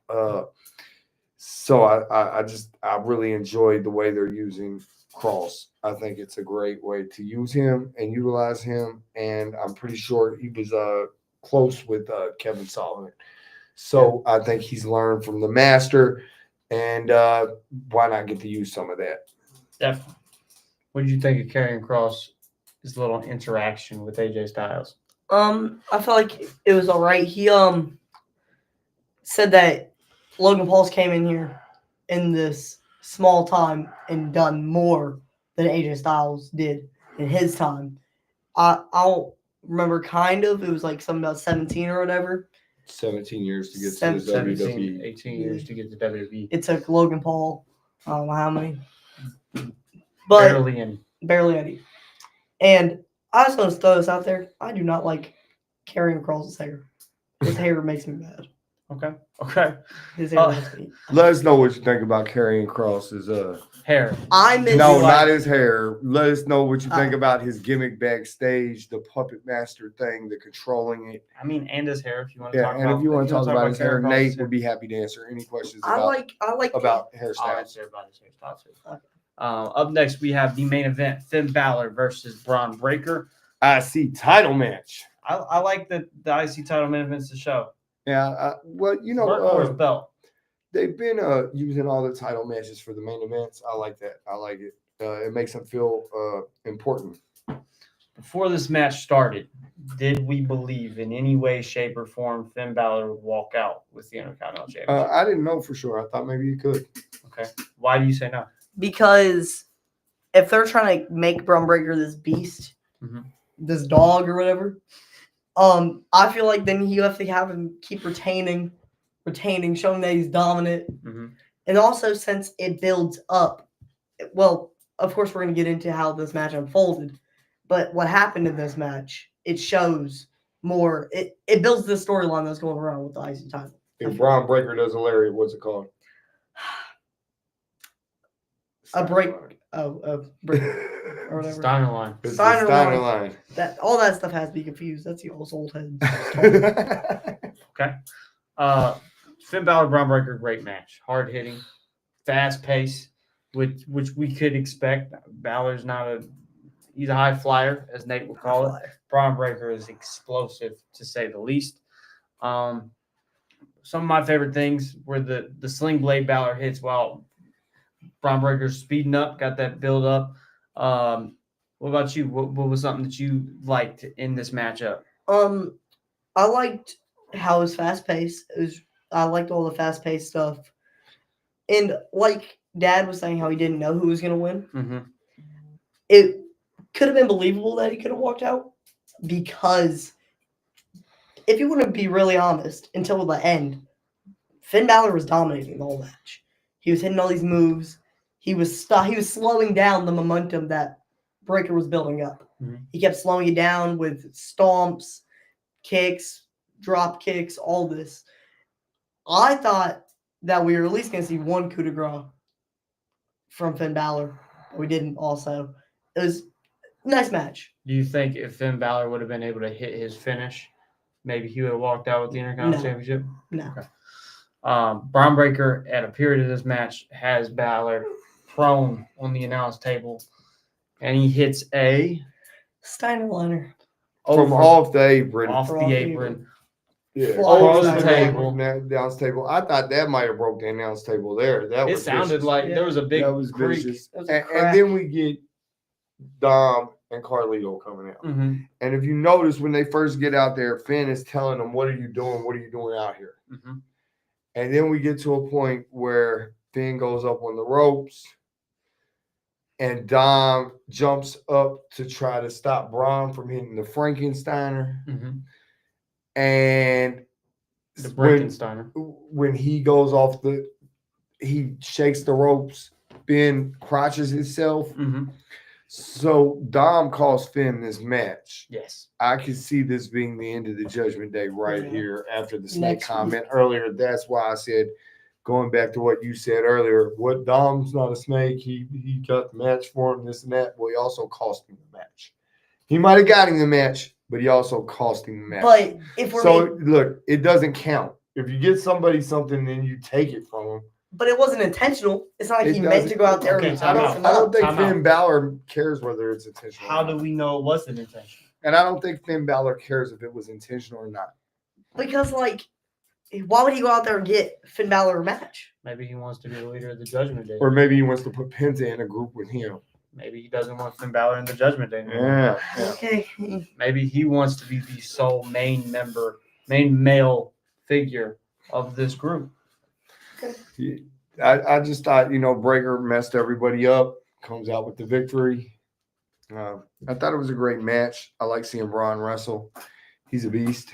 So I really enjoyed the way they're using Cross. I think it's a great way to use him and utilize him, and I'm pretty sure he was close with Kevin Sullivan. So I think he's learned from the master, and why not get to use some of that? Definitely. What did you think of Karrion Kross? His little interaction with AJ Styles. I felt like it was all right. He said that Logan Paul's came in here in this small time and done more than AJ Styles did in his time. I'll remember kind of it was like something about 17 or whatever. 17 years to get to the 17, WWE. 18 years to get to WWE. It took Logan Paul, I don't know how many, but barely any. And I just want to throw this out there. I do not like Karrion Kross's hair. His hair makes me mad. Okay. His hair makes me. Let us know what you think about Karrion Kross's Hair. not his hair. Let us know what you think about his gimmick backstage, the puppet master thing, the controlling it. I mean, and his hair. If you want to Yeah, talk and about, if you want to talk about his hair, Karrion Kross's Nate hair. would be happy to answer any questions I like about I'll hairstyles. answer everybody's hairstyle too. Up next, we have the main event: Finn Balor versus Braun Breaker. IC title match. I like the IC title main events to show. Yeah, well, you know, Workhorse belt. they've been using all the title matches for the main events. I like that. I like it. It makes them feel important. Before this match started, did we believe in any way, shape, or form Finn Balor would walk out with the Intercontinental Championship? I didn't know for sure. I thought maybe you could. Okay. Why do you say no? because if they're trying to make Braun Breaker this beast, this dog or whatever, I feel like then you have to have him keep retaining, showing that he's dominant. And also, since it builds up, well, of course, we're going to get into how this match unfolded, but what happened in this match, it shows more. It builds the storyline that's going around with the IC title. If Braun Breaker does a lariat, what's it called? A break. A break. Or whatever. Steiner line. It's the Steiner line. That all that stuff has to be confused. That's the old heads. Okay. Finn Balor, Braun Breaker, great match. Hard hitting, fast pace, which we could expect. Balor's he's a high flyer, as Nate would call it. Braun Breaker is explosive, to say the least. Some of my favorite things were the sling blade Balor hits while Braun Breaker's speeding up, got that build up. What about you? What was something that you liked in this matchup? I liked how it was fast paced. I liked all the fast paced stuff, and like Dad was saying, how he didn't know who was gonna win. It could have been believable that he could have walked out, because if you want to be really honest, until the end, Finn Balor was dominating the whole match. He was hitting all these moves. He was slowing down the momentum that Breaker was building up. Mhm. He kept slowing it down with stomps, kicks, drop kicks, all this. I thought that we were at least going to see one coup de grace from Finn Balor. We didn't also. It was a nice match. Do you think if Finn Balor would have been able to hit his finish, maybe he would have walked out with the Intercontinental No. Championship? No. Okay. Braun Breaker, at a period of this match, has Balor prone on the announce table, and he hits a Steiner liner. From over off the apron. off From the off the apron. Yeah, Flying across the table. Announce table. I thought that might have broke the announce table there. That It was sounded vicious. like there was a big that was creak. vicious. That was a And crack. then we get Dom and Carlito coming out. Mm-hmm. And if you notice, when they first get out there, Finn is telling them, "What are you doing? What are you doing out here?" Mm-hmm. And then we get to a point where Finn goes up on the ropes, and Dom jumps up to try to stop Braun from hitting the Frankensteiner. Mm-hmm. And The when, Frankensteiner. when he goes off he shakes the ropes, Finn crotches himself. Mm-hmm. So Dom calls Finn this match. Yes. I can see this being the end of the Judgment Day right Yeah. here after the snake Next comment earlier. That's why I said, going back to what you said earlier, what Dom's not a snake. He got the match for him, this and that. Well, he also cost him the match. He might have got him the match, but he also cost him the match. But if we're So look, it doesn't count. If you get somebody something, then you take it from them. but it wasn't intentional. It's not like It he meant to doesn't- go out there Okay, and time mess out. him I don't up. think Time Finn out. Balor cares whether it's intentional. How or do not. we know it wasn't intentional? And I don't think Finn Balor cares if it was intentional or not. Because, like, why would he go out there and get Finn Balor a match? Maybe he wants to be the leader of the Judgment Day. Or maybe he wants to put Penta in a group with him. Maybe he doesn't want Finn Balor in the Judgment Day anymore. Yeah. Okay. Maybe he wants to be the sole main male figure of this group. I just thought, Breaker messed everybody up, comes out with the victory. I thought it was a great match. I like seeing Braun wrestle. He's a beast.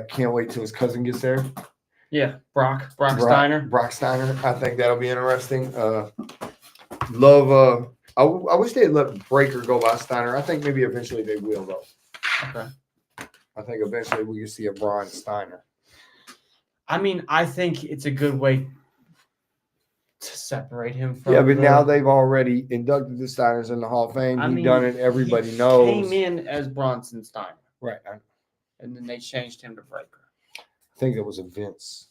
Can't wait till his cousin gets there. Yeah, Brock Steiner. Brock Steiner. I think that'll be interesting. I wish they'd let Breaker go by Steiner. I think maybe eventually they will, though. Okay. I think eventually we can see a Braun Steiner. I mean, I think it's a good way to separate him from. Yeah, but now they've already inducted the Steiners in the Hall of Fame. I He's mean, done it. Everybody he knows. Came in as Bronson Steiner, Right. and then they changed him to Breaker. I think it was a Vince.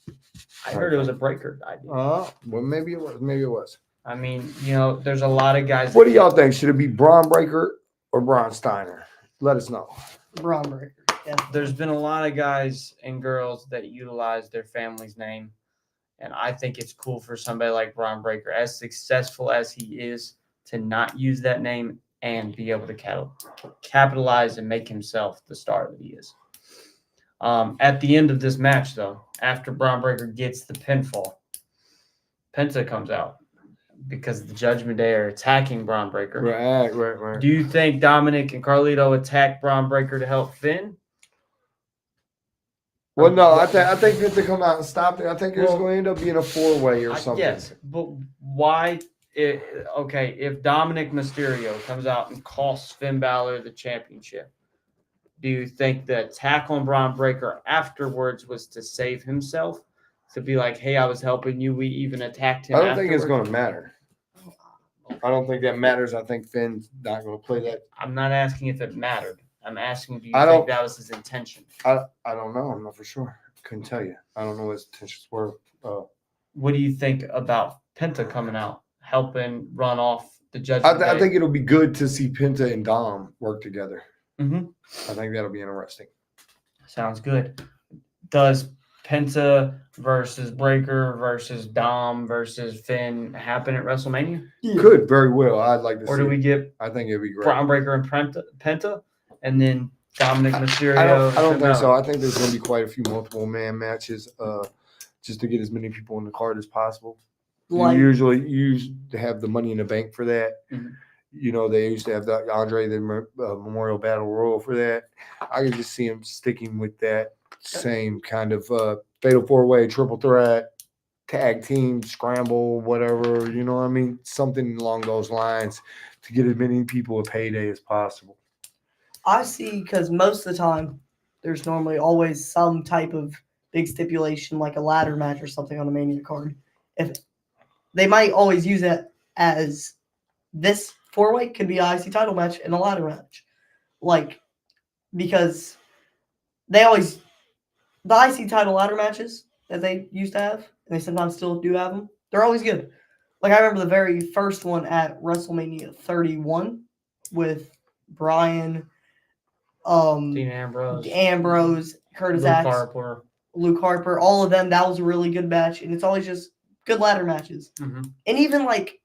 I heard it was a Breaker idea. Well, maybe it was. Maybe it was. I mean, there's a lot of guys. What do y'all think? Should it be Braun Breaker or Braun Steiner? Let us know. Braun Breaker. Yeah. There's been a lot of guys and girls that utilize their family's name, and I think it's cool for somebody like Braun Breaker, as successful as he is, to not use that name and be able to capitalize and make himself the star that he is. At the end of this match, though, after Braun Breaker gets the pinfall, Penta comes out because the Judgment Day are attacking Braun Breaker. Right. Do you think Dominic and Carlito attack Braun Breaker to help Finn? Well, no, I think Vince come out and stop it. I think it's going to end up being a 4-way or something. Yes, but why? If Dominic Mysterio comes out and costs Finn Balor the championship, do you think the attack on Braun Breaker afterwards was to save himself? To be like, hey, I was helping you. We even attacked him. I don't think it's going to matter. I don't think that matters. I think Finn's not going to play that. I'm not asking if it mattered. I'm asking, do you I think don't- that was his intention? I don't know. I'm not for sure. Couldn't tell you. I don't know what his intentions were. What do you think about Penta coming out, helping run off the Judgment I Day? think it'll be good to see Penta and Dom work together. Mm-hmm. I think that'll be interesting. Sounds good. Does Penta versus Breaker versus Dom versus Finn happen at WrestleMania? Could very well. I'd like to see. Or do we get I think it'd be great. Braun Breaker and Penta and then Dominic Mysterio? I don't and think Finn so. Balor? I think there's going to be quite a few multiple man matches, just to get as many people in the card as possible. Like, You usually have the Money in the Bank for that. Mhm. They used to have the Andre the Memorial Battle Royal for that. I can just see him sticking with that same kind of fatal 4-way triple threat tag team scramble, whatever, you know what I mean? Something along those lines to get as many people a payday as possible. I see, because most of the time there's normally always some type of big stipulation, like a ladder match or something on a Mania card. If they might always use it as this 4-way could be an IC title match and a ladder match, like, because they always the IC title ladder matches that they used to have, and they sometimes still do have them. They're always good. Like, I remember the very first one at WrestleMania 31 with Bryan, Dean Ambrose, Curtis Luke Axel, Harper. Luke Harper, all of them. That was a really good match, and it's always just good ladder matches. Mm-hmm. And even, like,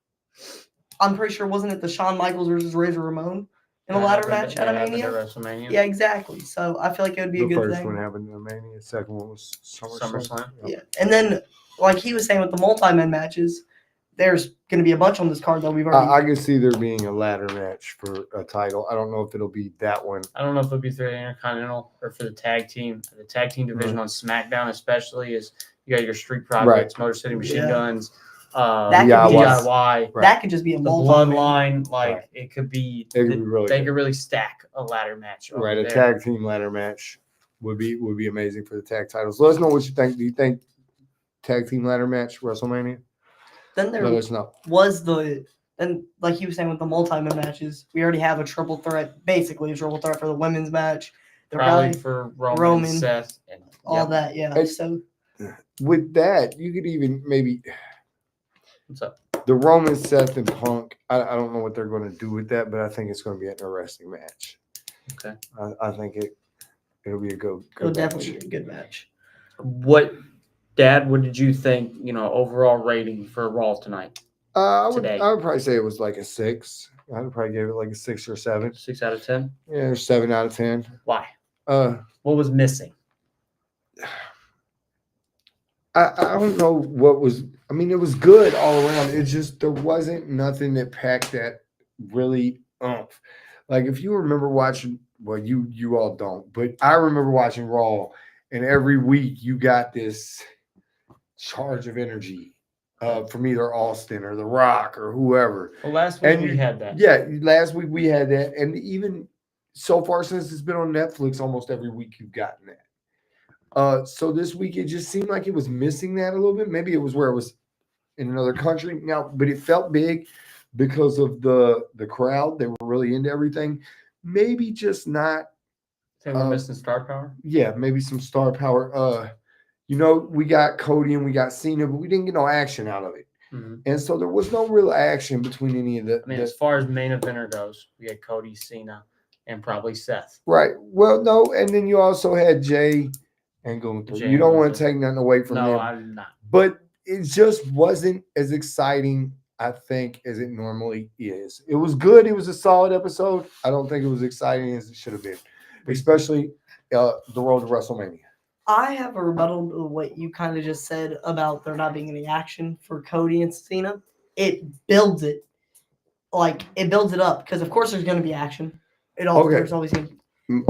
I'm pretty sure, wasn't it the Shawn Michaels versus Razor Ramon in a ladder match at a Mania? WrestleMania. Yeah, exactly. So I feel like it would be a The good first thing. one happened in Mania. The second one was SummerSlam. Yeah, and then, like he was saying with the multi-man matches, there's going to be a bunch on this card that we've already. I can see there being a ladder match for a title. I don't know if it'll be that one. I don't know if it'll be for the Intercontinental or for the tag team. The tag team division on SmackDown, especially, is you got your Street Profits, Motor City Machine Guns, DIY. That could just be a the multi-man. Bloodline. It could be. It could be really they good. could really stack a ladder match. Right, a there. tag team ladder match would be amazing for the tag titles. Let us know what you think. Do you think tag team ladder match WrestleMania? Then there Let us know. was and like he was saying with the multi-man matches, we already have a triple threat, basically a triple threat for the women's match. The Probably guy, for Roman, Seth, and all that, yeah. Hey, So with that, you could even maybe what's up? the Roman, Seth, and Punk. I don't know what they're going to do with that, but I think it's going to be an interesting match. Okay. I think it'll be a good it'll match. definitely be a good match. What did you think? Overall rating for Raw tonight? I today? would probably say it was like a 6. I would probably give it like a 6 or 7. 6 out of 10. Yeah, 7 out of 10. Why? What was missing? I don't know what was. I mean, it was good all around. It's just there wasn't nothing that packed that really oomph. Like if you remember watching, well, you all don't, but I remember watching Raw, and every week you got this charge of energy from either Austin or The Rock or whoever. Well, last week we had that. Yeah, last week we had that, and even so far since it's been on Netflix, almost every week you've gotten that. So this week it just seemed like it was missing that a little bit. Maybe it was where it was in another country now, but it felt big because of the crowd. They were really into everything. Maybe just not. Think we're missing star power? Yeah, maybe some star power. We got Cody and we got Cena, but we didn't get no action out of it. Mm-hmm. And so there was no real action between any of the. I mean, as far as main eventer goes, we had Cody, Cena, and probably Seth. Right. Well, no, and then you also had Jay and Gunther. You don't want to take nothing away from him. No, I'm not. But it just wasn't as exciting, I think, as it normally is. It was good. It was a solid episode. I don't think it was exciting as it should have been, especially the road to WrestleMania. I have a rebuttal to what you kind of just said about there not being any action for Cody and Cena. It builds it. It builds it up because, of course, there's going to be action. There's always going to be.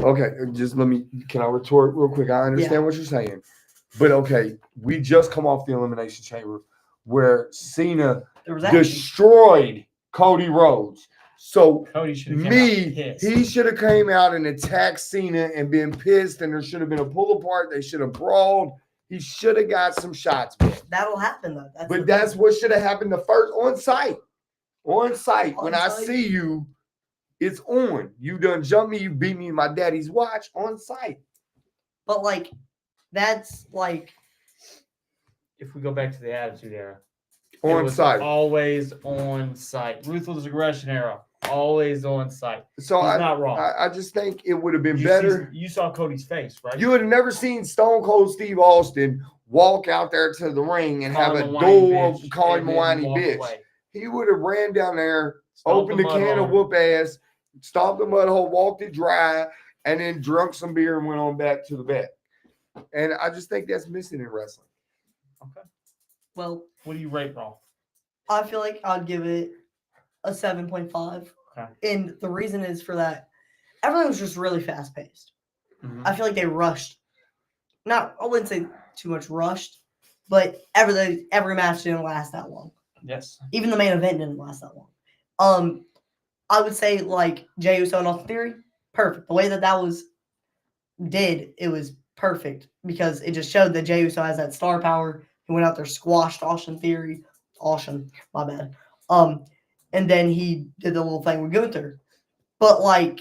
Okay, just can I retort real quick? I understand what you're saying. But, okay, we just come off the Elimination Chamber where Cena destroyed Cody Rhodes. So, Cody should have he should have came out and attacked Cena and been pissed, and there should have been a pull apart. They should have brawled. He should have got some shots back. That'll happen, though. That's what should have happened the first on site. On site. When I see you, it's on. You done jumped me. You beat me in my daddy's watch on site. But, that's if we go back to the Attitude Era. On site. Always on site. Ruthless Aggression Era. Always on site. So he's not wrong. I just think it would have been better. You saw Cody's face, right? You would have never seen Stone Cold Steve Austin walk out there to the ring and have a duel of calling him a whiny bitch. Away. He would have ran down there, opened a can of whoop ass, stomped the mud hole, walked it dry, and then drunk some beer and went on back to the bed. And I just think that's missing in wrestling. Okay. Well, what do you rate Raw? I feel like I'd give it a 7.5. Okay. And the reason is for that, everything was just really fast paced. Mm-hmm. I feel like they rushed. I wouldn't say too much rushed, but every match didn't last that long. Yes. Even the main event didn't last that long. I would say like Jey Uso and Austin Theory, perfect. The way that was it was perfect because it just showed that Jey Uso has that star power. He went out there, squashed Austin Theory. Austin, my bad. And then he did the little thing with Gunther. But like,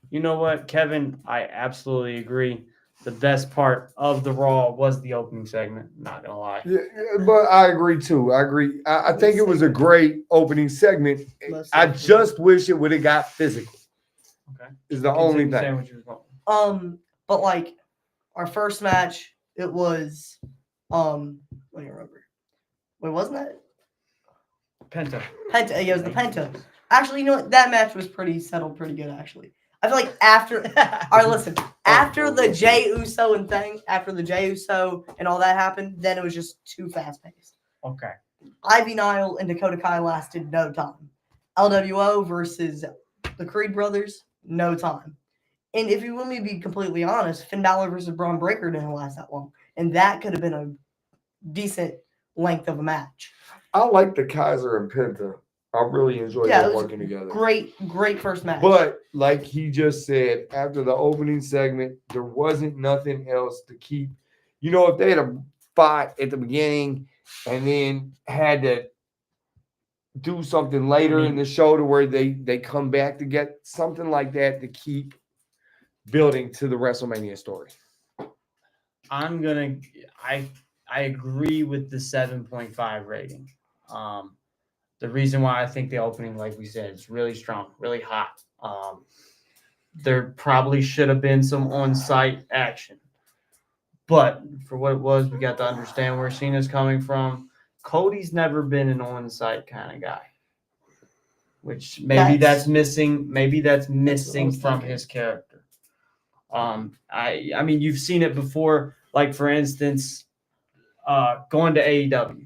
you know what, Kevin? I absolutely agree. The best part of the Raw was the opening segment. Not gonna lie. Yeah, but I agree too. I agree. I think it was a great opening segment. I just wish it would have got physical. Okay. Is the only thing. But like our first match, it was let me remember. Wait, wasn't that Penta? Penta, yeah, it was the Penta. Actually, you know what? That match was pretty settled, pretty good. Actually, I feel like after. All right, listen. After the Jey Uso after the Jey Uso and all that happened, then it was just too fast paced. Okay. Ivy Nile and Dakota Kai lasted no time. LWO versus the Creed brothers, no time. And if you want me to be completely honest, Finn Balor versus Braun Breaker didn't last that long, and that could have been a decent length of a match. I like the Kaiser and Penta. I really enjoyed them working together. Great first match. But like he just said, after the opening segment, there wasn't nothing else to keep. You know, if they had a fight at the beginning and then had to do something later in the show to where they come back to get something like that to keep building to the WrestleMania story. I agree with the 7.5 rating. The reason why I think the opening, like we said, is really strong, really hot. There probably should have been some on-site action. But for what it was, we got to understand where Cena's coming from. Cody's never been an on-site kind of guy, which that's missing. Maybe that's missing from his character. I mean, you've seen it before. Like for instance, going to AEW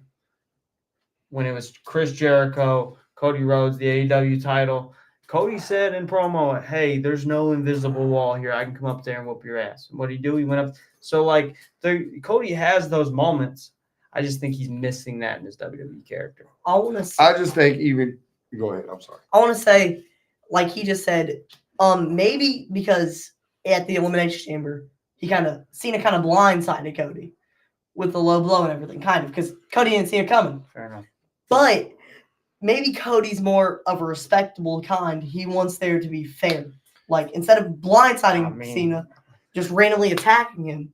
when it was Chris Jericho, Cody Rhodes, the AEW title. Cody said in promo, "Hey, there's no invisible wall here. I can come up there and whoop your ass." And what did he do? He went up. So like, Cody has those moments. I just think he's missing that in his WWE character. I just think even. Go ahead. I'm sorry. I want to say, like he just said, maybe because at the Elimination Chamber, Cena kind of blindsided Cody with the low blow and everything, kind of, because Cody didn't see it coming. Fair enough. But maybe Cody's more of a respectable kind. He wants there to be fair. Like, instead of blindsiding Cena, just randomly attacking him.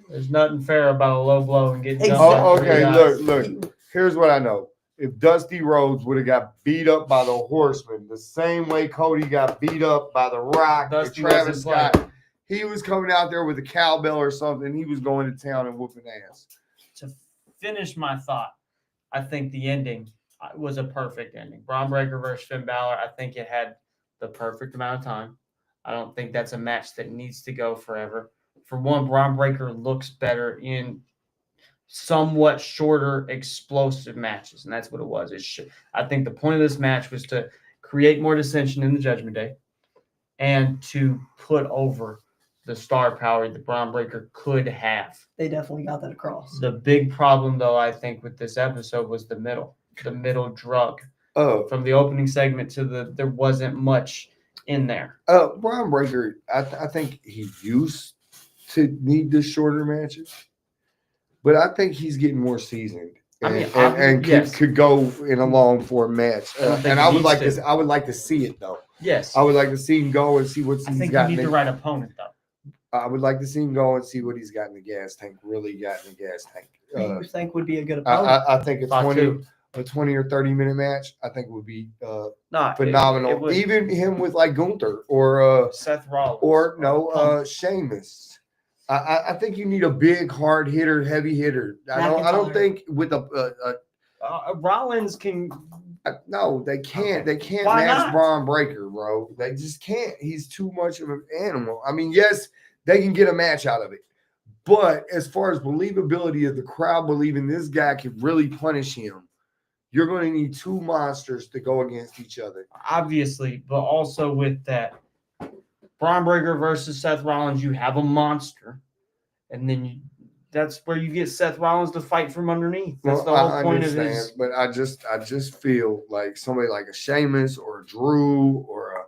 There's nothing fair about a low blow and getting okay, look. Here's what I know. If Dusty Rhodes would have got beat up by the Horsemen the same way Cody got beat up by The Rock and Travis Scott, he was coming out there with a cowbell or something. He was going to town and whooping ass. To finish my thought, I think the ending was a perfect ending. Braun Breaker versus Finn Balor, I think it had the perfect amount of time. I don't think that's a match that needs to go forever. For one, Braun Breaker looks better in somewhat shorter, explosive matches, and that's what it was. I think the point of this match was to create more dissension in the Judgment Day and to put over the star power that Braun Breaker could have. They definitely got that across. The big problem, though, I think, with this episode was the middle drug. From the opening segment to there wasn't much in there. Braun Breaker, I think he used to need the shorter matches. But I think he's getting more seasoned, could go in a long form match. And I would like to see it though. Yes, I would like to see him go and see what's. I think you need the right opponent though. I would like to see him go and see what he's got in the gas tank. Really got in the gas tank. Who you think would be a good opponent? I think a 20 or 30 minute match. I think would be phenomenal. Even him with like Gunther or Seth Rollins Sheamus. I think you need a big, hard hitter, heavy hitter. I don't think with Rollins can. No, they can't. They can't match Braun Breaker, bro. They just can't. He's too much of an animal. I mean, yes, they can get a match out of it, but as far as believability of the crowd believing this guy could really punish him, you're going to need two monsters to go against each other. Obviously, but also with that. Braun Breaker versus Seth Rollins, you have a monster. and then that's where you get Seth Rollins to fight from underneath. That's the whole I point of understand, his. but I just feel like somebody like a Sheamus or a Drew or a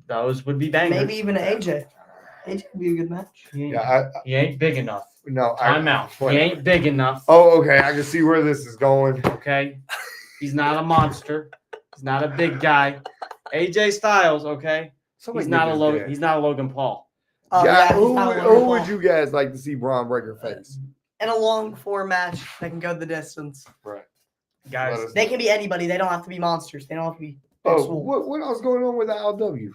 Those would be bangers. Maybe even an AJ. AJ would be a good match. He ain't big enough. no. Time out. He ain't big enough. Oh, okay. I can see where this is going. Okay. He's not a monster. He's not a big guy. AJ Styles, okay. Somebody He's get not a this Logan. guy. He's not a Logan Paul. Oh, Yeah, yeah, he's who not a would- Logan who Paul. would you guys like to see Braun Breaker face? In a long form match that can go the distance. Right. Guys, Let us They know. can be anybody. They don't have to be monsters. They don't have to be big Oh, swole. what else going on with ILW?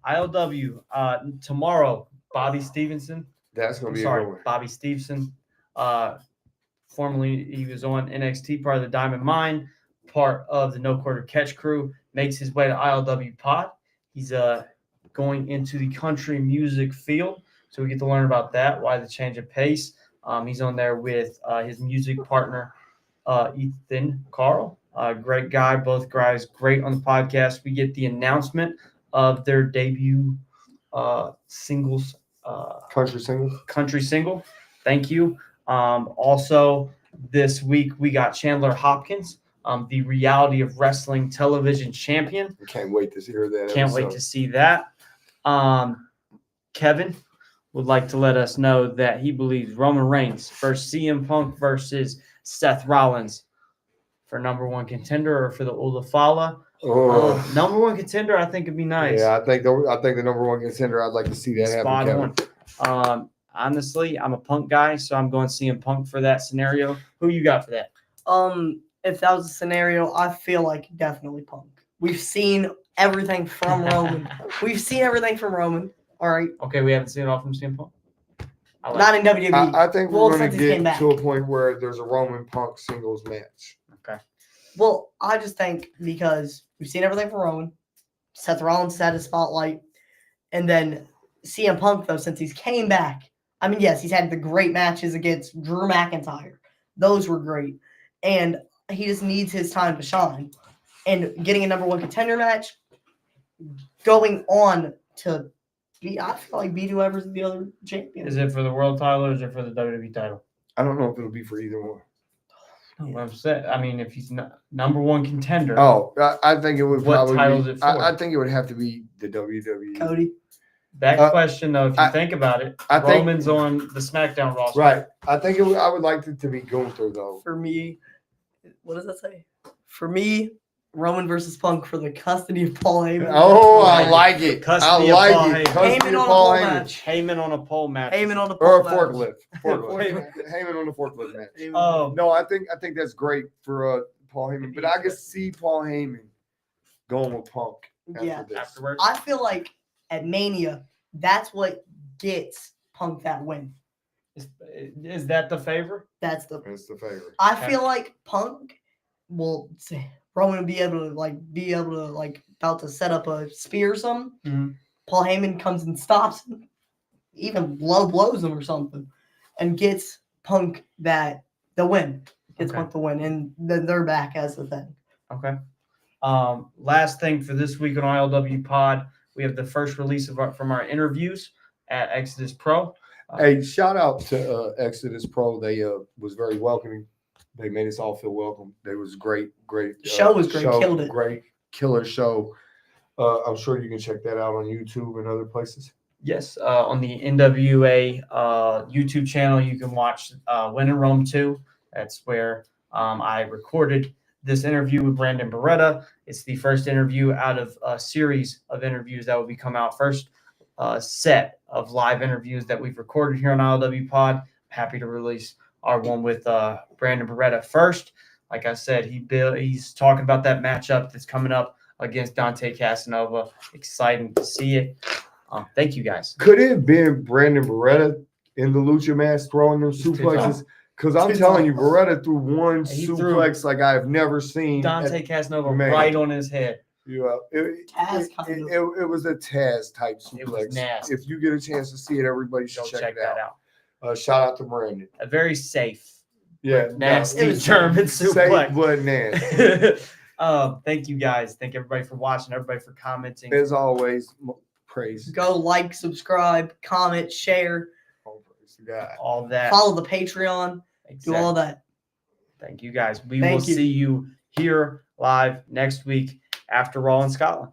ILW tomorrow. Bobby Stevenson. That's gonna I'm be a sorry, good one. Bobby Stevenson. Formerly, he was on NXT, part of the Diamond Mine, part of the No Quarter Catch crew. Makes his way to ILW Pod. He's going into the country music field, so we get to learn about that. Why the change of pace? He's on there with his music partner, Ethan Carl. Great guy, both guys great on the podcast. We get the announcement of their debut singles. Country single. Thank you. Also, this week we got Chandler Hopkins, the Reality of Wrestling television champion. Can't wait to hear that. Can't wait to see that. Kevin would like to let us know that he believes Roman Reigns versus CM Punk versus Seth Rollins for number one contender or for the Olafala. Oh, Number one contender, I think would be nice. yeah. I think the number one contender. I'd like to see that Spot happen. Kevin. on. Honestly, I'm a Punk guy, so I'm going CM Punk for that scenario. Who you got for that? If that was a scenario, I feel like definitely Punk. We've seen everything from Roman. All right. Okay, we haven't seen it all from CM Punk. I like Not in WWE. I think Well, we're going since to he came get back. to a point where there's a Roman Punk singles match. Okay. Well, I just think because we've seen everything from Roman, Seth Rollins had his spotlight, and then CM Punk, though, since he's came back, I mean, yes, he's had the great matches against Drew McIntyre. Those were great. And he just needs his time to shine. And getting a number one contender match, going on to be, I feel like beat whoever's the other champion. Is it for the world title or is it for the WWE title? I don't know if it'll be for either one. What I'm saying, I mean, if he's not number one contender, Oh, I think it would What probably title be, is it for? I think it would have to be the WWE. Cody. that question though, if you think about it, I think- Roman's on the SmackDown roster. Right. I think I would like it to be Gunther though. For me, what does that say? For me, Roman versus Punk for the custody of Paul Heyman. Oh, I like it. Custody I of like Paul it. Heyman. Custody Heyman of on a Paul pole Heyman. match. Heyman on a pole match. Heyman on the Or a pole match. forklift. Heyman on the forklift match. Oh, No, I think that's great for Paul Heyman, but I can see Paul Heyman going with Punk after Yeah. this. afterwards. I feel like at Mania, that's what gets Punk that win. Is that the favor? That's the. That's the favorite. I Okay. feel like Punk will say Roman will be able to about to set up a spear or something. Mhm. Paul Heyman comes and stops him, even low blows him or something, and gets Punk the win. Gets Okay. Punk the win, and then they're back as the thing. Okay. Last thing for this week on ILW Pod, we have the first release from our interviews at Exodus Pro. Hey, shout out to Exodus Pro. They was very welcoming. They made us all feel welcome. They was great. Show was great. Killed it. Great killer show. I'm sure you can check that out on YouTube and other places. Yes, on the NWA YouTube channel, you can watch When in Rome 2. That's where I recorded this interview with Brandon Beretta. It's the first interview out of a series of interviews that will be come out. First set of live interviews that we've recorded here on ILW Pod. Happy to release our one with Brandon Beretta first. Like I said, he's talking about that matchup that's coming up against Dante Casanova. Exciting to see it. Thank you guys. Could it have been Brandon Beretta in the lucha mask throwing them suplexes? Because I'm telling you, Beretta threw one He threw suplex like I have never seen. Dante Casanova Man. right on his head. Taz kind of. It was a Taz type It was suplex. nasty. If you get a chance to see it, everybody should Go check it that out. out. Shout out to Brandon. A very safe, Yeah, nasty it was German safe suplex. but nasty. Thank you guys. Thank everybody for watching. Everybody for commenting. As always, praise. Go like, subscribe, comment, share. It's the guy. all that. Follow the Patreon. Do all that. Thank you guys. We Thank will you. see you here live next week after Raw in Scotland.